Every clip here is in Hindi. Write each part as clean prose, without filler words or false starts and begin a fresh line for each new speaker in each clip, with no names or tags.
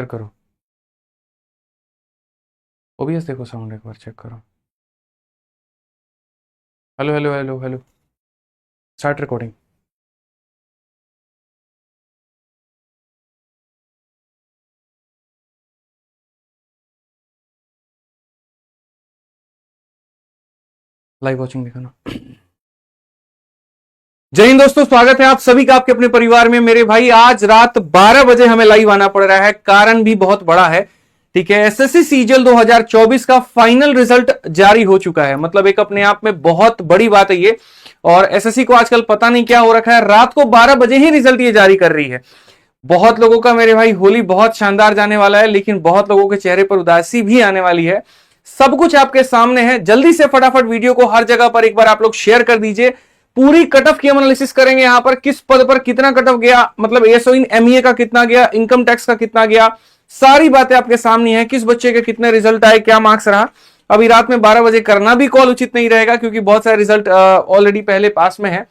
करो। ओबीएस देखो, साउंड एक बार चेक करो। Hello hello hello hello. Start recording. Live watching दिखाना। जय हिंद दोस्तों, स्वागत है आप सभी का आपके अपने परिवार में। मेरे भाई आज रात 12 बजे हमें लाइव आना पड़ रहा है, कारण भी बहुत बड़ा है। ठीक है, एसएससी सीजीएल 2024 का फाइनल रिजल्ट जारी हो चुका है। मतलब एक अपने आप में बहुत बड़ी बात है ये। और एसएससी को आजकल पता नहीं क्या हो रखा है, रात को 12 बजे ही रिजल्ट ये जारी कर रही है। बहुत लोगों का मेरे भाई होली बहुत शानदार जाने वाला है, लेकिन बहुत लोगों के चेहरे पर उदासी भी आने वाली है। सब कुछ आपके सामने है। जल्दी से फटाफट वीडियो को हर जगह पर एक बार आप लोग शेयर कर दीजिए। पूरी कट ऑफ की हम एनालिसिस करेंगे। यहां पर किस पद पर कितना कट ऑफ गया, मतलब एसओ इन एमईए का कितना गया, इनकम टैक्स का कितना गया, सारी बातें आपके सामने हैं। किस बच्चे के कितने रिजल्ट आए, क्या मार्क्स रहा। अभी रात में 12 बजे करना भी कॉल उचित नहीं रहेगा, क्योंकि बहुत सारे रिजल्ट ऑलरेडी पहले पास में है।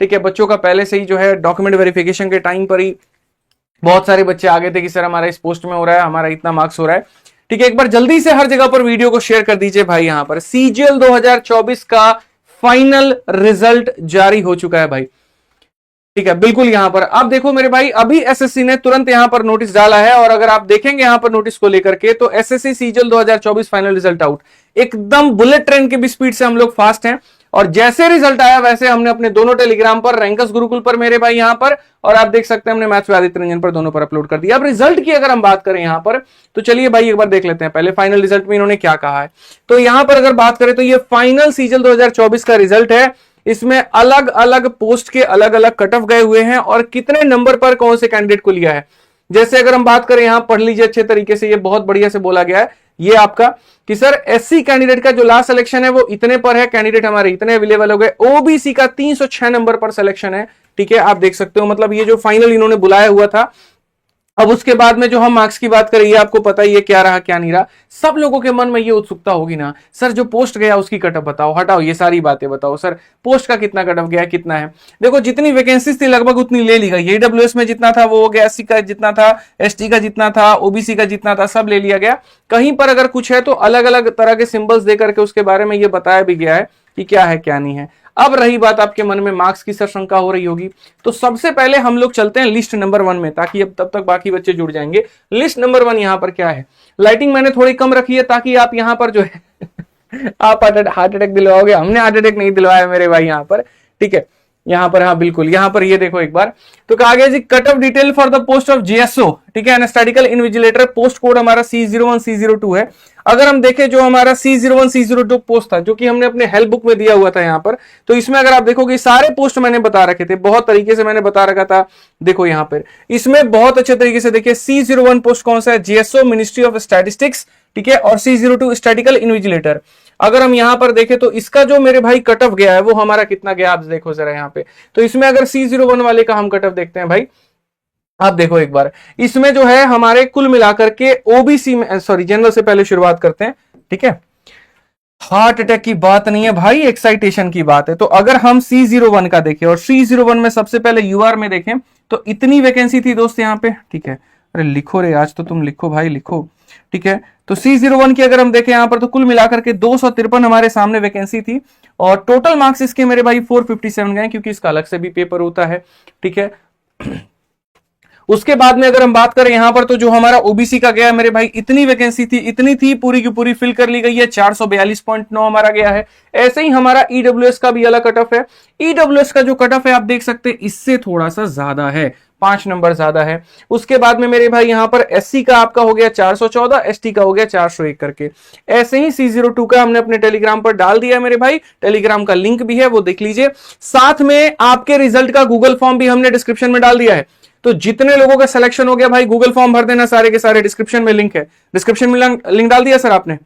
ठीक है, बच्चों का पहले से ही जो है डॉक्यूमेंट वेरिफिकेशन के टाइम पर ही बहुत सारे बच्चे आ गए थे कि सर हमारा इस पोस्ट में हो रहा है, हमारा इतना मार्क्स हो रहा है। ठीक है, एक बार जल्दी से हर जगह पर वीडियो को शेयर कर दीजिए भाई। यहां पर सीजीएल 2024 का फाइनल रिजल्ट जारी हो चुका है भाई। ठीक है, बिल्कुल यहां पर अब देखो मेरे भाई, अभी एसएससी ने तुरंत यहां पर नोटिस डाला है। और अगर आप देखेंगे यहां पर नोटिस को लेकर के, तो SSC CGL 2024 final result out, एकदम बुलेट ट्रेन की भी स्पीड से हम लोग फास्ट हैं। और जैसे रिजल्ट आया वैसे हमने अपने दोनों टेलीग्राम पर, रैंकस गुरुकुल पर मेरे भाई यहां पर, और आप देख सकते हैं हमने मैथ्स आदित्य रंजन पर, दोनों पर अपलोड कर दिया। अब रिजल्ट की अगर हम बात करें यहां पर, तो चलिए भाई एक बार देख लेते हैं पहले फाइनल रिजल्ट में इन्होंने क्या कहा है। तो यहां पर अगर बात करें तो ये फाइनल सीजीएल 2024 का रिजल्ट है। इसमें अलग अलग पोस्ट के अलग अलग कट ऑफ गए हुए हैं और कितने नंबर पर कौन से कैंडिडेट को लिया है। जैसे अगर हम बात करें, यहां पढ़ लीजिए अच्छे तरीके से, ये बहुत बढ़िया से बोला गया है ये आपका, कि सर एससी कैंडिडेट का जो लास्ट सिलेक्शन है वो इतने पर है, कैंडिडेट हमारे इतने अवेलेबल हो गए। ओबीसी का 306 नंबर पर सिलेक्शन है। ठीक है, आप देख सकते हो, मतलब ये जो फाइनल इन्होंने बुलाया हुआ था। अब उसके बाद में जो हम मार्क्स की बात करें, ये आपको पता ही है क्या रहा क्या नहीं रहा। सब लोगों के मन में ये उत्सुकता होगी ना, सर जो पोस्ट गया उसकी कट ऑफ बताओ, हटाओ ये सारी बातें बताओ, सर पोस्ट का कितना कट ऑफ गया, कितना है। देखो जितनी वैकेंसीज थी लगभग उतनी ले ली गई। ईडब्ल्यूएस में जितना था वो हो गया, एससी का जितना था, एसटी का जितना था, ओबीसी का जितना था, सब ले लिया गया। कहीं पर अगर कुछ है तो अलग अलग तरह के सिंबल्स दे करके उसके बारे में ये बताया भी गया है कि क्या है क्या नहीं है। अब रही बात आपके मन में मार्क्स की सर शंका हो रही होगी, तो सबसे पहले हम लोग चलते हैं लिस्ट नंबर 1 में, ताकि अब तब तक बाकी बच्चे जुड़ जाएंगे। लिस्ट नंबर 1 यहां पर क्या है। लाइटिंग मैंने थोड़ी कम रखी है ताकि आप यहां पर जो है आप हार्ट अटैक दिलवाओगे, हमने हार्ट अटैक नहीं दिलवाया मेरे भाई यहां पर। ठीक है, यहां पर हाँ बिल्कुल, यहां पर ये देखो एक बार, तो कहा गया जी cut off detail for the post of GSO. ठीक है, एनेस्थेटिकल इन्विजिलेटर, पोस्ट कोड हमारा C01 C02 है। अगर हम देखें जो हमारा C01 C02 पोस्ट था, जो कि हमने अपने हेल्प बुक में दिया हुआ था यहां पर, तो इसमें अगर आप देखोगे सारे पोस्ट मैंने बता रखे थे, बहुत तरीके से मैंने बता रखा था। देखो यहां पर इसमें बहुत अच्छे तरीके से देखिए, C01 पोस्ट कौन सा है, जीएसओ मिनिस्ट्री ऑफ स्टैटिस्टिक्स। ठीक है, और C02 स्टैटिकल इन्विजिलेटर। अगर हम यहां पर देखें तो इसका जो मेरे भाई कट ऑफ गया है वो हमारा कितना गया, आप देखो जरा यहां पे। तो इसमें अगर C01 वाले का हम कट ऑफ देखते हैं भाई, आप देखो एक बार, इसमें जो है हमारे कुल मिलाकर के ओबीसी में, सॉरी जनरल से पहले शुरुआत करते हैं। ठीक है, हार्ट अटैक की बात नहीं है भाई, एक्साइटेशन की बात है। तो अगर हम C01 का देखें और C01 में सबसे पहले यूआर में देखें, तो इतनी वैकेंसी थी दोस्त यहाँ पे। ठीक है, अरे लिखो रे, आज तो तुम लिखो भाई, लिखो। ठीक है, तो C01 की अगर हम देखें यहां पर, तो कुल मिलाकर के 253 हमारे सामने वैकेंसी थी। और टोटल मार्क्स इसके मेरे भाई 457 गए, क्योंकि इसका अलग से भी पेपर होता है। ठीक है, उसके बाद में अगर हम बात करें यहां पर, तो जो हमारा ओबीसी का गया मेरे भाई, इतनी वैकेंसी थी, इतनी थी, पूरी की पूरी फिल कर ली गई है, 442.9 हमारा गया है। ऐसे ही हमारा ईडब्ल्यूएस का भी अलग कट ऑफ है। ईडब्ल्यूएस का जो कट ऑफ है आप देख सकते हैं, इससे थोड़ा सा ज्यादा है, 5 नंबर ज्यादा है। उसके बाद में मेरे भाई यहां पर एससी का आपका हो गया 414, एसटी का हो गया 401 करके। ऐसे ही C02 का हमने अपने टेलीग्राम पर डाल दिया मेरे भाई, टेलीग्राम का लिंक भी है, वो देख लीजिए। साथ में आपके रिजल्ट का गूगल फॉर्म भी हमने डिस्क्रिप्शन में डाल दिया है। तो जितने लोगों का सिलेक्शन हो गया भाई, गूगल फॉर्म भर देना, सारे के सारे डिस्क्रिप्शन में लिंक है। डिस्क्रिप्शन में लिंक डाल दिया सर आपने।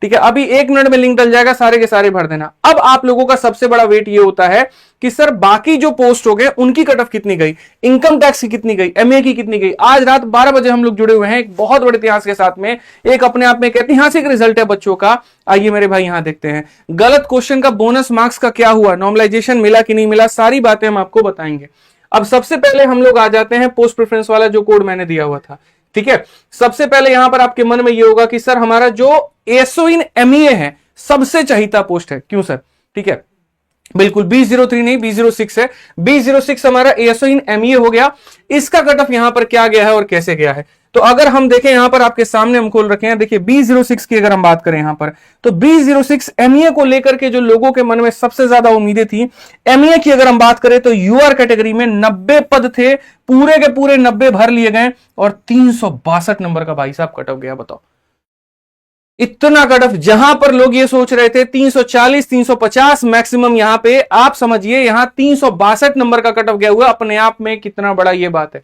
ठीक है, अभी 1 मिनट में लिंक डल जाएगा, सारे के सारे भर देना। अब आप लोगों का सबसे बड़ा वेट ये होता है कि सर बाकी जो पोस्ट हो गए उनकी कट ऑफ कितनी गई, इनकम टैक्स की कितनी गई, एमए की कितनी गई। आज रात 12 बजे हम लोग जुड़े हुए हैं एक बहुत बड़े इतिहास के साथ में, एक अपने आप में एक ऐतिहासिक रिजल्ट है बच्चों का। आइए मेरे भाई यहां देखते हैं गलत क्वेश्चन का बोनस मार्क्स का क्या हुआ, नॉर्मलाइजेशन मिला कि नहीं मिला, सारी बातें हम आपको बताएंगे। अब सबसे पहले हम लोग आ जाते हैं पोस्ट प्रेफरेंस वाला जो कोड मैंने दिया हुआ था। ठीक है, सबसे पहले यहां पर आपके मन में यह होगा कि सर हमारा जो एसओ इन एमईए है सबसे चाहिता पोस्ट है, क्यों सर? ठीक है, बिल्कुल B03 नहीं B06 है। B06 हमारा एएसओ इन एमईए हो गया। इसका कट ऑफ यहां पर क्या गया है और कैसे गया है, तो अगर हम देखें यहां पर आपके सामने हम खोल रखे हैं, देखिए B06 की अगर हम बात करें यहां पर, तो B06 एमईए को लेकर के जो लोगों के मन में सबसे ज्यादा उम्मीदें थी, एमईए की अगर हम बात करें तो यूआर कैटेगरी में 90 पद थे, पूरे के पूरे 90 भर लिए गए और 362 नंबर का भाई साहब कट ऑफ गया। बताओ इतना कट ऑफ, जहां पर लोग ये सोच रहे थे 340 350 मैक्सिमम, यहां पे आप समझिए यहां 362 नंबर का कट ऑफ गया हुआ। अपने आप में कितना बड़ा ये बात है।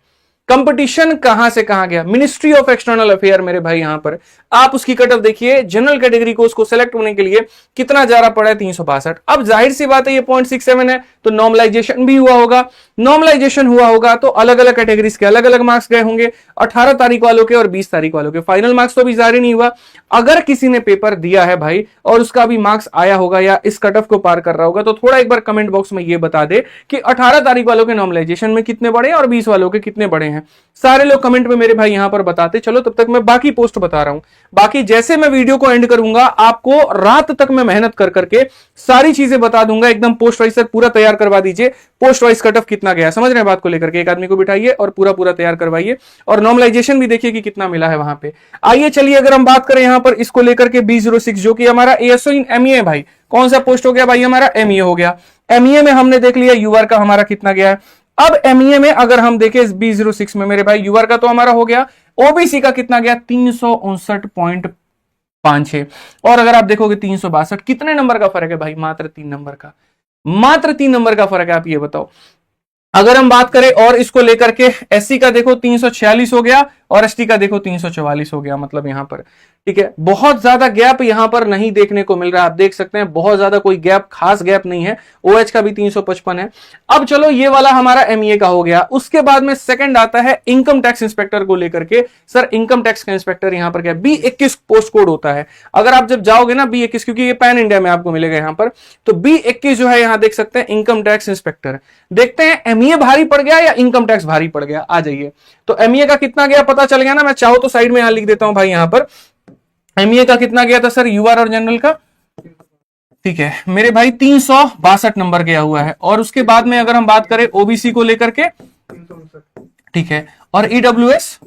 कंपटीशन कहां से कहां गया, मिनिस्ट्री ऑफ एक्सटर्नल अफेयर मेरे भाई। यहां पर आप उसकी कट ऑफ देखिए, जनरल कैटेगरी को उसको सेलेक्ट होने के लिए कितना जा रहा पड़ा है, 362। अब जाहिर सी बात है ये 0.67 है, तो नॉर्मलाइजेशन भी हुआ होगा। नॉर्मलाइजेशन हुआ होगा तो अलग अलग कैटेगरीज के अलग अलग मार्क्स गए होंगे, 18 तारीख वालों के और 20 तारीख वालों के। फाइनल मार्क्स तो अभी जारी नहीं हुआ। अगर किसी ने पेपर दिया है भाई और उसका भी मार्क्स आया होगा या इस कट ऑफ को पार कर रहा होगा, तो थोड़ा एक बार कमेंट बॉक्स में ये बता दे कि 18 तारीख वालों के नॉर्मलाइजेशन में कितने बड़े हैं और 20 वालों के कितने बड़े हैं। सारे लोग कमेंट में मेरे भाई यहां पर बताते चलो, तब तक मैं बाकी पोस्ट बता रहा हूं। बाकी जैसे मैं वीडियो को एंड करूंगा, आपको रात तक मैं मेहनत कर करके सारी चीजें बता दूंगा एकदम पोस्ट वाइज। सर पूरा तैयार करवा दीजिए, पोस्ट वाइज कट ऑफ कितना गया, समझ रहे हैं बात को लेकर के। एक आदमी को बिठाइए और पूरा पूरा तैयार करवाइए और नॉर्मलाइजेशन भी देखिए कि कितना मिला है वहां पे। आइए चलिए अगर हम बात करें यहां पर इसको लेकर के B06 जो कि हमारा एएसओ इन एमईए भाई, कौन सा पोस्ट हो गया भाई, हमारा एमईए हो गया। एमईए में हमने देख लिया यूआर का हमारा कितना गया है। अब एमईए में अगर हम देखें B06 में मेरे भाई यूआर का तो हमारा हो गया, ओबीसी का कितना गया 359.56, और अगर आप देखोगे 362, कितने नंबर का फर्क है भाई, मात्र 3 नंबर का, मात्र 3 नंबर का फर्क है। आप ये बताओ अगर हम बात करें और इसको लेकर के एससी का देखो 346 हो गया और एसटी का देखो 344 हो गया, मतलब यहां पर ठीक है बहुत ज्यादा गैप यहां पर नहीं देखने को मिल रहा है। आप देख सकते हैं बहुत ज्यादा कोई गैप, खास गैप नहीं है। ओएच का भी 355 है। अब चलो ये वाला हमारा एमईए का हो गया। उसके बाद में सेकंड आता है इनकम टैक्स इंस्पेक्टर को लेकर के। सर इनकम टैक्स का इंस्पेक्टर यहां पर क्या B21 पोस्ट कोड होता है। अगर आप जब जाओगे ना B21, क्योंकि ये पैन इंडिया में आपको मिलेगा यहां पर, तो B21 जो है यहां देख सकते हैं इनकम टैक्स इंस्पेक्टर। देखते हैं एमईए भारी पड़ गया या इनकम टैक्स भारी पड़ गया। आ जाइए, तो एमईए का कितना गया पता चल गया ना। मैं चाहूं तो साइड में यहां लिख देता हूं भाई, यहां पर एमईए का कितना गया था सर यूआर और जनरल का, ठीक है मेरे भाई 362 नंबर गया हुआ है। और उसके बाद में अगर हम बात करें ओबीसी को लेकर के, ठीक है, और ईडब्ल्यूएस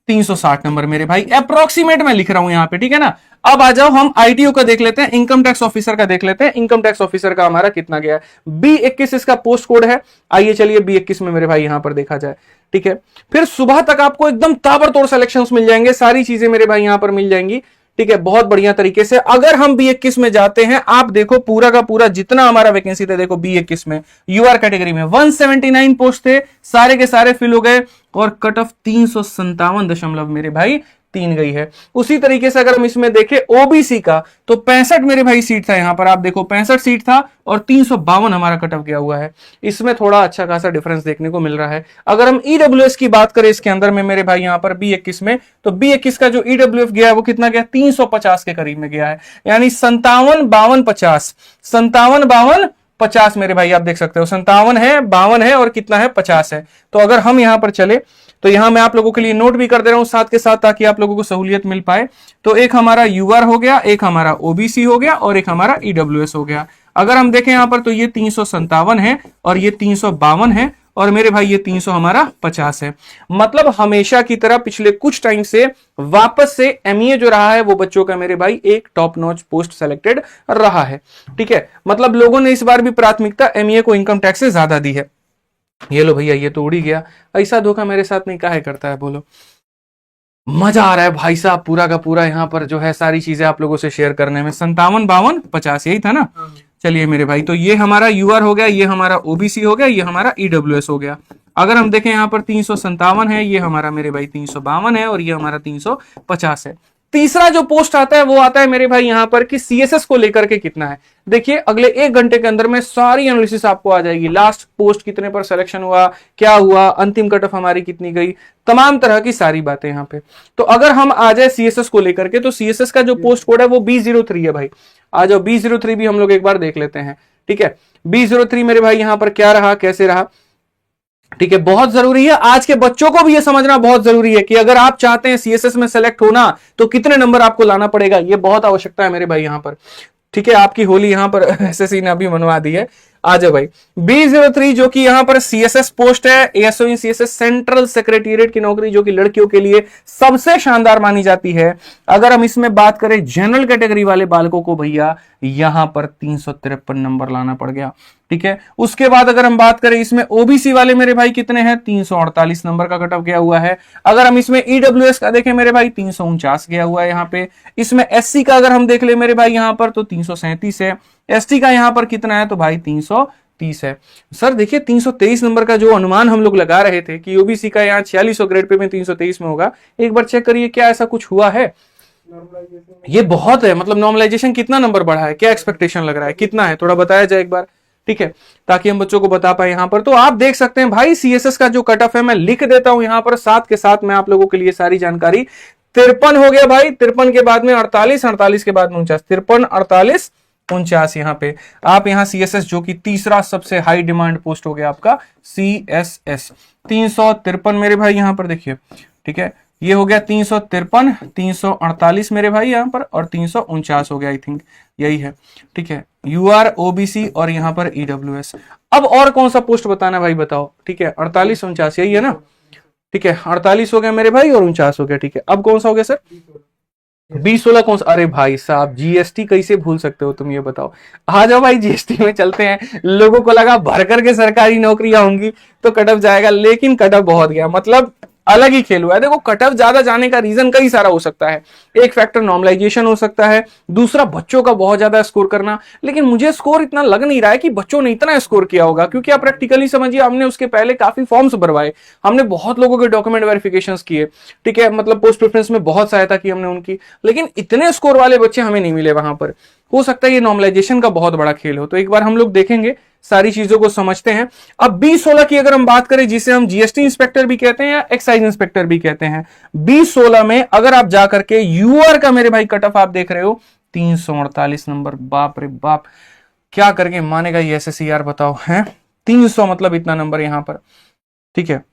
360 नंबर मेरे भाई, अप्रोक्सीमेट मैं लिख रहा हूं यहां पे, ठीक है ना। अब आ जाओ हम आईटीओ का देख लेते हैं, इनकम टैक्स ऑफिसर का देख लेते हैं। इनकम टैक्स ऑफिसर का हमारा कितना गया है, B21 इसका पोस्ट कोड है। आइए चलिए B21 में मेरे भाई यहां पर देखा जाए, ठीक है। फिर सुबह तक आपको एकदम ताबड़तोड़ सिलेक्शंस मिल जाएंगे, सारी चीजें मेरे भाई यहां पर मिल जाएंगी, ठीक है, बहुत बढ़िया तरीके से। अगर हम B21 में जाते हैं, आप देखो पूरा का पूरा जितना हमारा वैकेंसी थे, देखो B21 में यूआर कैटेगरी में 179 पोस्ट थे, सारे के सारे फिल हो गए और कट ऑफ 357 मेरे भाई 3 गई है। उसी तरीके से अगर हम इसमें देखें ओबीसी का, तो 65 मेरे भाई सीट था यहां पर, आप देखो 65 सीट था और 352 हमारा कट ऑफ गया हुआ है। इसमें थोड़ा अच्छा खासा डिफरेंस देखने को मिल रहा है। अगर हम ईडब्ल्यूएस की बात करें इसके अंदर में मेरे भाई यहां पर B21 में, तो B21 का जो ईडब्ल्यूएफ गया है वो कितना गया, 350 के करीब में गया है, यानी 57 52 50, 57 52 50 मेरे भाई आप देख सकते हो, 57 है 52 है और कितना है 50 है। तो अगर हम यहां पर चले तो यहां मैं आप लोगों के लिए नोट भी कर दे रहा हूं साथ के साथ, ताकि आप लोगों को सहूलियत मिल पाए। तो एक हमारा यूआर हो गया, एक हमारा ओबीसी हो गया और एक हमारा ईडब्ल्यूएस हो गया। अगर हम देखें यहां पर तो ये 357 है और ये 352 है और मेरे भाई ये 300 हमारा 50 है। मतलब हमेशा की तरह पिछले कुछ टाइम से वापस से एमईए जो रहा है वो बच्चों का मेरे भाई एक टॉप नॉच पोस्ट सेलेक्टेड रहा है, ठीक है। मतलब लोगों ने इस बार भी प्राथमिकता एमईए को इनकम टैक्स से ज्यादा दी है। ये लो भैया ये तो उड़ ही गया, ऐसा धोखा मेरे साथ नहीं काहे करता है, बोलो। मजा आ रहा है भाई साहब पूरा का पूरा यहाँ पर जो है सारी चीजें आप लोगों से शेयर करने में। 57 52 50 यही था ना। चलिए मेरे भाई, तो ये हमारा यूआर हो गया, ये हमारा ओबीसी हो गया, ये हमारा ईडब्ल्यूएस हो गया। अगर हम देखें यहाँ पर 357 है, ये हमारा मेरे भाई 352 है और ये हमारा 350 है। तीसरा जो पोस्ट आता है वो आता है मेरे भाई यहां पर कि सीएसएस को लेकर के कितना है। देखिए अगले 1 घंटे के अंदर में सारी एनालिसिस आपको आ जाएगी। लास्ट पोस्ट कितने पर सिलेक्शन हुआ, क्या हुआ, अंतिम कट ऑफ हमारी कितनी गई, तमाम तरह की सारी बातें यहां पे। तो अगर हम आ जाए सीएसएस को लेकर के, तो सीएसएस का जो पोस्ट कोड है वो B03 है भाई। आ जाओ B03 भी हम लोग एक बार देख लेते हैं, ठीक है। B03 मेरे भाई यहां पर क्या रहा, कैसे रहा। ठीक है, बहुत जरूरी है। आज के बच्चों को भी यह समझना बहुत जरूरी है कि अगर आप चाहते हैं सीएसएस में सेलेक्ट होना तो कितने नंबर आपको लाना पड़ेगा, यह बहुत आवश्यकता है मेरे भाई यहां पर। ठीक है, आपकी होली यहां पर एसएससी ने अभी मनवा दी है। आ जाओ भाई। B03 जो कि यहां पर सीएसएस पोस्ट है, एएसओ इन सीएसएस सेंट्रल सेक्रेटेरिएट की नौकरी, जो कि लड़कियों के लिए सबसे शानदार मानी जाती है। अगर हम इसमें बात करें जनरल कैटेगरी वाले बालकों को भैया यहां पर 353 नंबर लाना पड़ गया। ठीक है, उसके बाद अगर हम बात करें इसमें ओबीसी वाले मेरे भाई कितने हैं, 348 नंबर का कट ऑफ गया हुआ है। अगर हम इसमें ईडब्ल्यूएस का देखें मेरे भाई 349 गया हुआ है यहाँ पे। इसमें एससी का अगर हम देख ले मेरे भाई यहाँ पर तो 337 है। एसटी का यहां पर कितना है तो भाई 330 है। सर देखिए 323 नंबर का जो अनुमान हम लोग लगा रहे थे कि ओबीसी का यहाँ 4600 ग्रेड पे में 323 में होगा, एक बार चेक करिए क्या ऐसा कुछ हुआ है। ये बहुत है, मतलब नॉर्मलाइजेशन कितना नंबर बढ़ा है, क्या एक्सपेक्टेशन लग रहा है, कितना है, थोड़ा बताया जाए एक बार। ठीक है, ताकि हम बच्चों को बता पाए यहां पर। तो आप देख सकते हैं भाई सीएसएस का जो कट ऑफ है मैं लिख देता हूं यहां पर, साथ के साथ मैं आप लोगों के लिए सारी जानकारी। 53 हो गया भाई, 53 के बाद में 48, 48 के बाद में 49, 53, 48, 49 यहां पे आप यहां सीएसएस जो कि तीसरा सबसे हाई डिमांड पोस्ट हो गया आपका सीएसएस 353 मेरे भाई यहां पर देखिए। ठीक है, ये हो गया 353, 348 मेरे भाई यहां पर, और 349 हो गया, आई थिंक यही है। ठीक है, यूआर, ओबीसी और यहां पर ईडब्ल्यूएस। अब और कौन सा पोस्ट बताना भाई बताओ। ठीक है, 48, 49 यही है ना। ठीक है, 48 हो गया मेरे भाई और 49 हो गया। ठीक है, अब कौन सा हो गया सर, 20-16 कौन सा, अरे भाई साहब जीएसटी कैसे भूल सकते हो तुम, ये बताओ। आ जाओ भाई जीएसटी में चलते हैं। लोगों को लगा भर करके सरकारी नौकरियां होंगी तो कटअप जाएगा, लेकिन कटअप बहुत गया, मतलब अलग ही खेल हुआ है। देखो कटअप ज्यादा जाने का रीजन कई सारा हो सकता है। एक फैक्टर नॉर्मलाइजेशन हो सकता है, दूसरा बच्चों का बहुत ज्यादा स्कोर करना। लेकिन मुझे स्कोर इतना लग नहीं रहा है कि बच्चों ने इतना स्कोर किया होगा, क्योंकि आप प्रैक्टिकली समझिए हमने उसके पहले काफी फॉर्म्स भरवाए, हमने बहुत लोगों के डॉक्यूमेंट वेरिफिकेशन किए। ठीक है, मतलब पोस्ट प्रेफरेंस में बहुत सहायता की हमने उनकी, लेकिन इतने स्कोर वाले बच्चे हमें नहीं मिले वहां पर। हो सकता है ये नॉर्मलाइजेशन का बहुत बड़ा खेल हो। तो एक बार हम लोग देखेंगे, सारी चीजों को समझते हैं। अब B16 की अगर हम बात करें, जिसे हम जीएसटी इंस्पेक्टर भी कहते हैं या एक्साइज इंस्पेक्टर भी कहते हैं, B16 में अगर आप जाकर के यूआर का मेरे भाई कट ऑफ आप देख रहे हो 348 नंबर। बाप रे बाप, क्या करके मानेगा ये एसएससी यार, बताओ है 300 मतलब इतना नंबर यहां पर। ठीक है,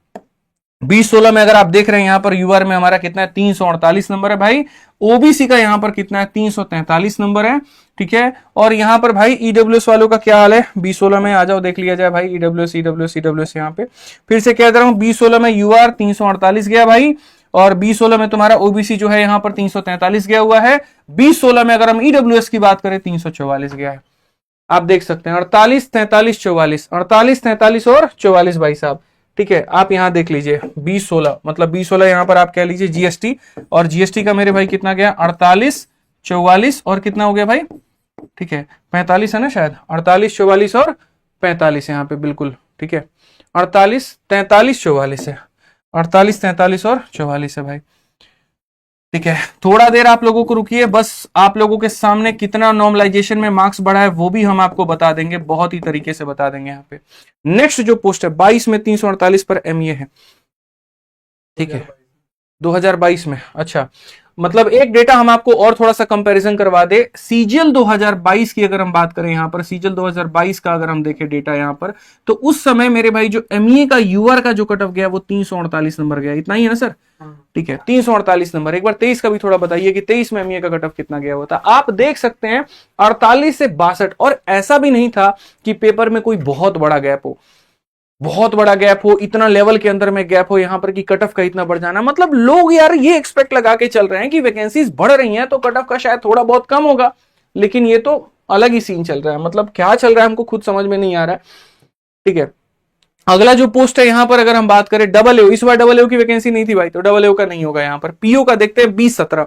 B16 में अगर आप देख रहे हैं यहां पर यूआर में हमारा कितना है 348 नंबर है भाई। ओबीसी का यहां पर कितना है 343 नंबर है। ठीक है, और यहां पर भाई ईडब्ल्यूएस वालों का क्या हाल है B16 में, आ जाओ देख लिया जाए भाई। ईडब्ल्यूएस ईडब्ल्यूएस ईडब्ल्यूएस यहां पे फिर से कह दे रहा हूं, B16 में यूआर 348 गया भाई, और B16 में तुम्हारा ओबीसी जो है यहां पर 343 गया हुआ है। B16 में अगर हम ईडब्ल्यूएस की बात करें 344 गया है। आप देख सकते हैं 48, 43, 44, 48, 43 और 44 भाई साहब। ठीक है, आप यहां देख लीजिए B16, मतलब B16 यहां पर आप कह लीजिए जीएसटी, और जीएसटी का मेरे भाई कितना गया 48, 44 और कितना हो गया भाई। ठीक है, 45 है ना शायद, 48, 44 और 45 यहां पे बिल्कुल। ठीक है, 48, 43, 44 है, 48, 43 और 44 है भाई। ठीक है, थोड़ा देर आप लोगों को रुकिए, बस आप लोगों के सामने कितना नॉर्मलाइजेशन में मार्क्स बढ़ा है वो भी हम आपको बता देंगे, बहुत ही तरीके से बता देंगे यहाँ पे। नेक्स्ट जो पोस्ट है 22 में 348 पर एमए है। ठीक है, 2022 में, अच्छा मतलब एक डेटा हम आपको और थोड़ा सा कंपैरिजन करवा दे। सीजीएल 2022 की अगर हम बात करें यहां पर, सीजीएल 2022 का अगर हम देखें डेटा यहां पर, तो उस समय मेरे भाई जो एमईए का यूआर का जो कट ऑफ गया वो 348 नंबर गया, इतना ही है ना सर। ठीक है, 348 नंबर। एक बार 23 का भी थोड़ा बताइए कि 23 में एमईए का कट ऑफ कितना गया हुआ था। आप देख सकते हैं 48 से 62, और ऐसा भी नहीं था कि पेपर में कोई बहुत बड़ा गैप हो, बहुत बड़ा गैप हो, इतना लेवल के अंदर में गैप हो यहां पर कि कट ऑफ का इतना बढ़ जाना। मतलब लोग यार ये एक्सपेक्ट लगा के चल रहे हैं कि वैकेंसीज बढ़ रही हैं तो कट ऑफ का शायद थोड़ा बहुत कम होगा, लेकिन ये तो अलग ही सीन चल रहा है। मतलब क्या चल रहा है हमको खुद समझ में नहीं आ रहा है। ठीक है, अगला जो पोस्ट है यहां पर अगर हम बात करें डबल ए, इस बार डबल ए की वैकेंसी नहीं थी भाई, तो डबल ए का नहीं होगा यहां पर। पीओ का देखते हैं B17,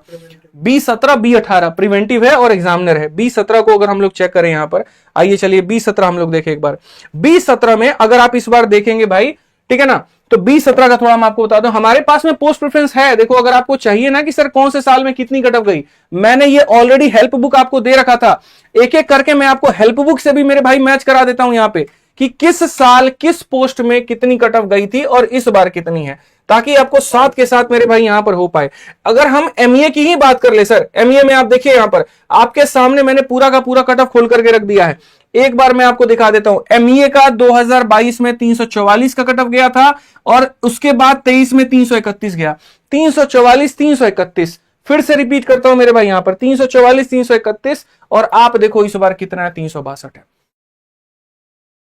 B18 प्रिवेंटिव है और एग्जामिनर है। B17 को अगर हम लोग चेक करें यहां पर, आइए चलिए B17 हम लोग देखें एक बार। B17 में अगर आप इस बार देखेंगे भाई, ठीक है ना, तो B17 का थोड़ा मैं आपको बता दूं, हमारे पास में पोस्ट प्रेफरेंस है। देखो अगर आपको चाहिए ना कि सर कौन से साल में कितनी कट ऑफ गई, मैंने ये ऑलरेडी हेल्प बुक आपको दे रखा था, एक एक करके मैं आपको हेल्प बुक से भी मेरे भाई मैच करा देता हूं यहाँ पे कि किस साल किस पोस्ट में कितनी कट ऑफ गई थी और इस बार कितनी है, ताकि आपको साथ के साथ मेरे भाई यहां पर हो पाए। अगर हम एमईए की ही बात कर ले सर, एमईए में आप देखिए यहां पर आपके सामने मैंने पूरा का पूरा कट ऑफ खोल करके रख दिया है। एक बार मैं आपको दिखा देता हूं, एमईए का 2022 में 344 का कट ऑफ गया था और उसके बाद 23 में 331 गया। 344 331, फिर से रिपीट करता हूं मेरे भाई यहां पर 344 331, और आप देखो इस बार कितना है, 362 है।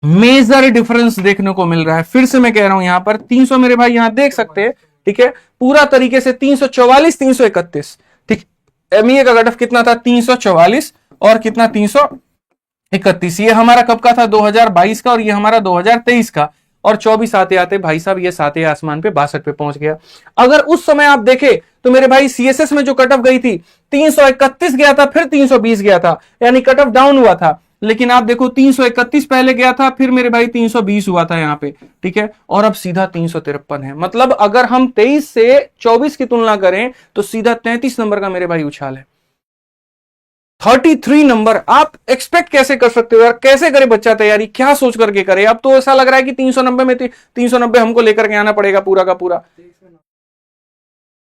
मेजर डिफरेंस देखने को मिल रहा है। फिर से मैं कह रहा हूं यहां पर 300 मेरे भाई यहां देख सकते हैं, ठीक है, पूरा तरीके से 344 331, ठीक। एमईए का कट ऑफ कितना था, 344 और कितना 331। ये हमारा कब का था, 2022 का, और ये हमारा 2023 का, और 24 आते आते भाई साहब ये सातवें आसमान पे 62 पे पहुंच गया। अगर उस समय आप देखें तो मेरे भाई सीएसएस में जो कट ऑफ गई थी 331 गया था, फिर 320 गया था, यानी कट ऑफ डाउन हुआ था। लेकिन आप देखो 331 पहले गया था, फिर मेरे भाई 320 हुआ था यहां पे, ठीक है, और अब सीधा 353 है। मतलब अगर हम 23 से 24 की तुलना करें तो सीधा 33 नंबर का मेरे भाई उछाल है। 33 नंबर आप एक्सपेक्ट कैसे कर सकते हो यार, कैसे करे बच्चा तैयारी, क्या सोच करके करे। अब तो ऐसा लग रहा है कि 390 में 390 हमको लेकर के आना पड़ेगा पूरा का पूरा,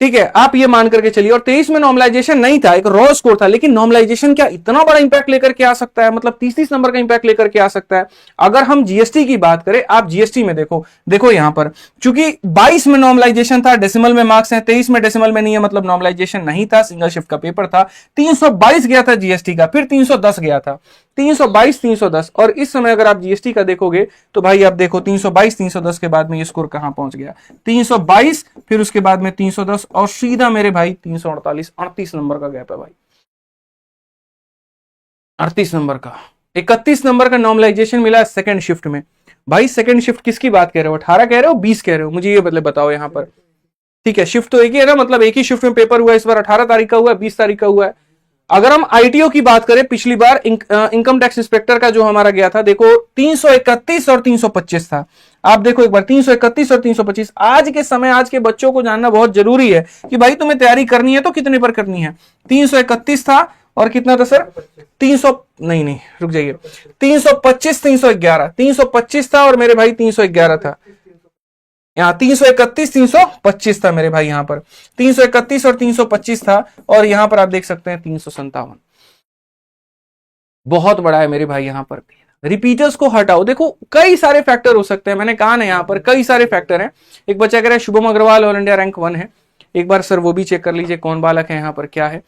ठीक है, आप ये मान करके चलिए। और 23 में नॉर्मलाइजेशन नहीं था, एक रॉ स्कोर था, लेकिन नॉर्मलाइजेशन क्या इतना बड़ा इंपैक्ट लेकर के आ सकता है, मतलब 30 नंबर का इंपैक्ट लेकर के आ सकता है। अगर हम जीएसटी की बात करें, आप जीएसटी में देखो यहां पर चूंकि 22 में नॉर्मलाइजेशन था, डेसिमल में मार्क्स हैं, 23 में डेसिमल में नहीं है, मतलब नॉर्मलाइजेशन नहीं था, सिंगल शिफ्ट का पेपर था। 322 गया था जीएसटी का, फिर 310 गया था, 322 310, और इस समय अगर आप जीएसटी का देखोगे तो भाई आप देखो 322 310 के बाद में ये स्कोर कहां पहुंच गया, 322, फिर उसके बाद में 310, और सीधा मेरे भाई 348, 38 नंबर का गैप है भाई, 38 नंबर का। 31 नंबर का नॉर्मलाइजेशन मिला सेकंड शिफ्ट में। भाई सेकंड शिफ्ट किसकी बात कह रहे हो, 18 कह रहे हो 20 कह रहे हो, मुझे ये बदले बताओ यहां पर, ठीक है, शिफ्ट तो एक ही है ना, मतलब एक ही शिफ्ट में पेपर हुआ, इस बार 18 तारीख का हुआ है, 20 तारीख का हुआ है। अगर हम आईटीओ की बात करें, पिछली बार इनकम टैक्स इंस्पेक्टर का जो हमारा गया था, देखो 331 और 325 था। आप देखो एक बार 331 और 325। आज के समय आज के बच्चों को जानना बहुत जरूरी है कि भाई तुम्हें तैयारी करनी है तो कितने पर करनी है। 331 था और कितना था सर, 300 नहीं रुक जाइए, 325 311, 325 था और मेरे भाई 311 था। यहाँ 331 325 था मेरे भाई, यहां पर 331 और 325 था, और यहां पर आप देख सकते हैं 357, बहुत बड़ा है मेरे भाई। यहां पर रिपीटर्स को हटाओ, देखो कई सारे फैक्टर हो सकते हैं, मैंने कहा ना यहां पर कई सारे फैक्टर हैं। एक बच्चा कह रहा है Shubham Agarwal all India rank 1 है, एक बार सर वो भी चेक कर लीजिए कौन बालक है यहां पर क्या है,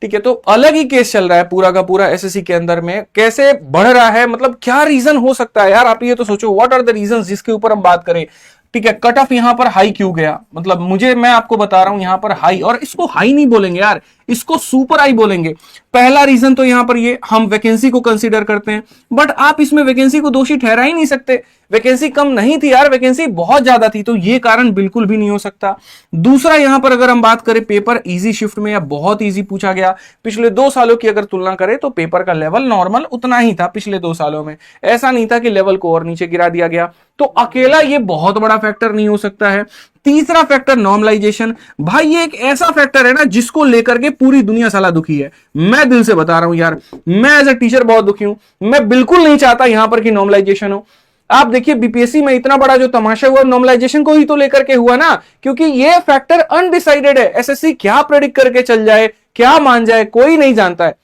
ठीक है। तो अलग ही केस चल रहा है पूरा का पूरा एसएससी के अंदर में, कैसे बढ़ रहा है, मतलब क्या रीजन हो सकता है यार, आप ये तो सोचो व्हाट आर द रीजंस जिसके ऊपर हम बात करें, ठीक है। कट ऑफ यहां पर हाई क्यों गया, मतलब मैं आपको बता रहा हूं यहां पर हाई, और इसको हाई नहीं बोलेंगे यार, इसको सुपर हाई बोलेंगे। पहला रीजन तो यहां पर ये हम वैकेंसी को कंसीडर करते हैं, बट आप इसमें वैकेंसी को दोषी ठहरा ही नहीं सकते, वैकेंसी कम नहीं थी यार, वैकेंसी बहुत ज्यादा थी, तो ये कारण बिल्कुल भी नहीं हो सकता। दूसरा यहां पर अगर हम बात करें पेपर इजी शिफ्ट में या बहुत इजी पूछा गया, पिछले 2 सालों की अगर तुलना करें तो पेपर का लेवल नॉर्मल उतना ही था पिछले 2 सालों में, ऐसा नहीं था कि लेवल को और नीचे गिरा दिया गया, तो अकेला ये बहुत बड़ा फैक्टर नहीं हो सकता है। तीसरा फैक्टर नॉर्मलाइजेशन, भाई ये एक ऐसा फैक्टर है ना जिसको लेकर के पूरी दुनिया साला दुखी है, मैं दिल से बता रहा हूं यार, मैं एज ए टीचर बहुत दुखी हूं, मैं बिल्कुल नहीं चाहता यहां पर कि नॉर्मलाइजेशन हो। आप देखिए बीपीएससी में इतना बड़ा जो तमाशा हुआ नॉर्मलाइजेशन को ही तो लेकर के हुआ ना, क्योंकि ये फैक्टर अनडिसाइडेड है, एसएससी क्या प्रेडिक्ट करके चल जाए, क्या मान जाए, कोई नहीं जानता है।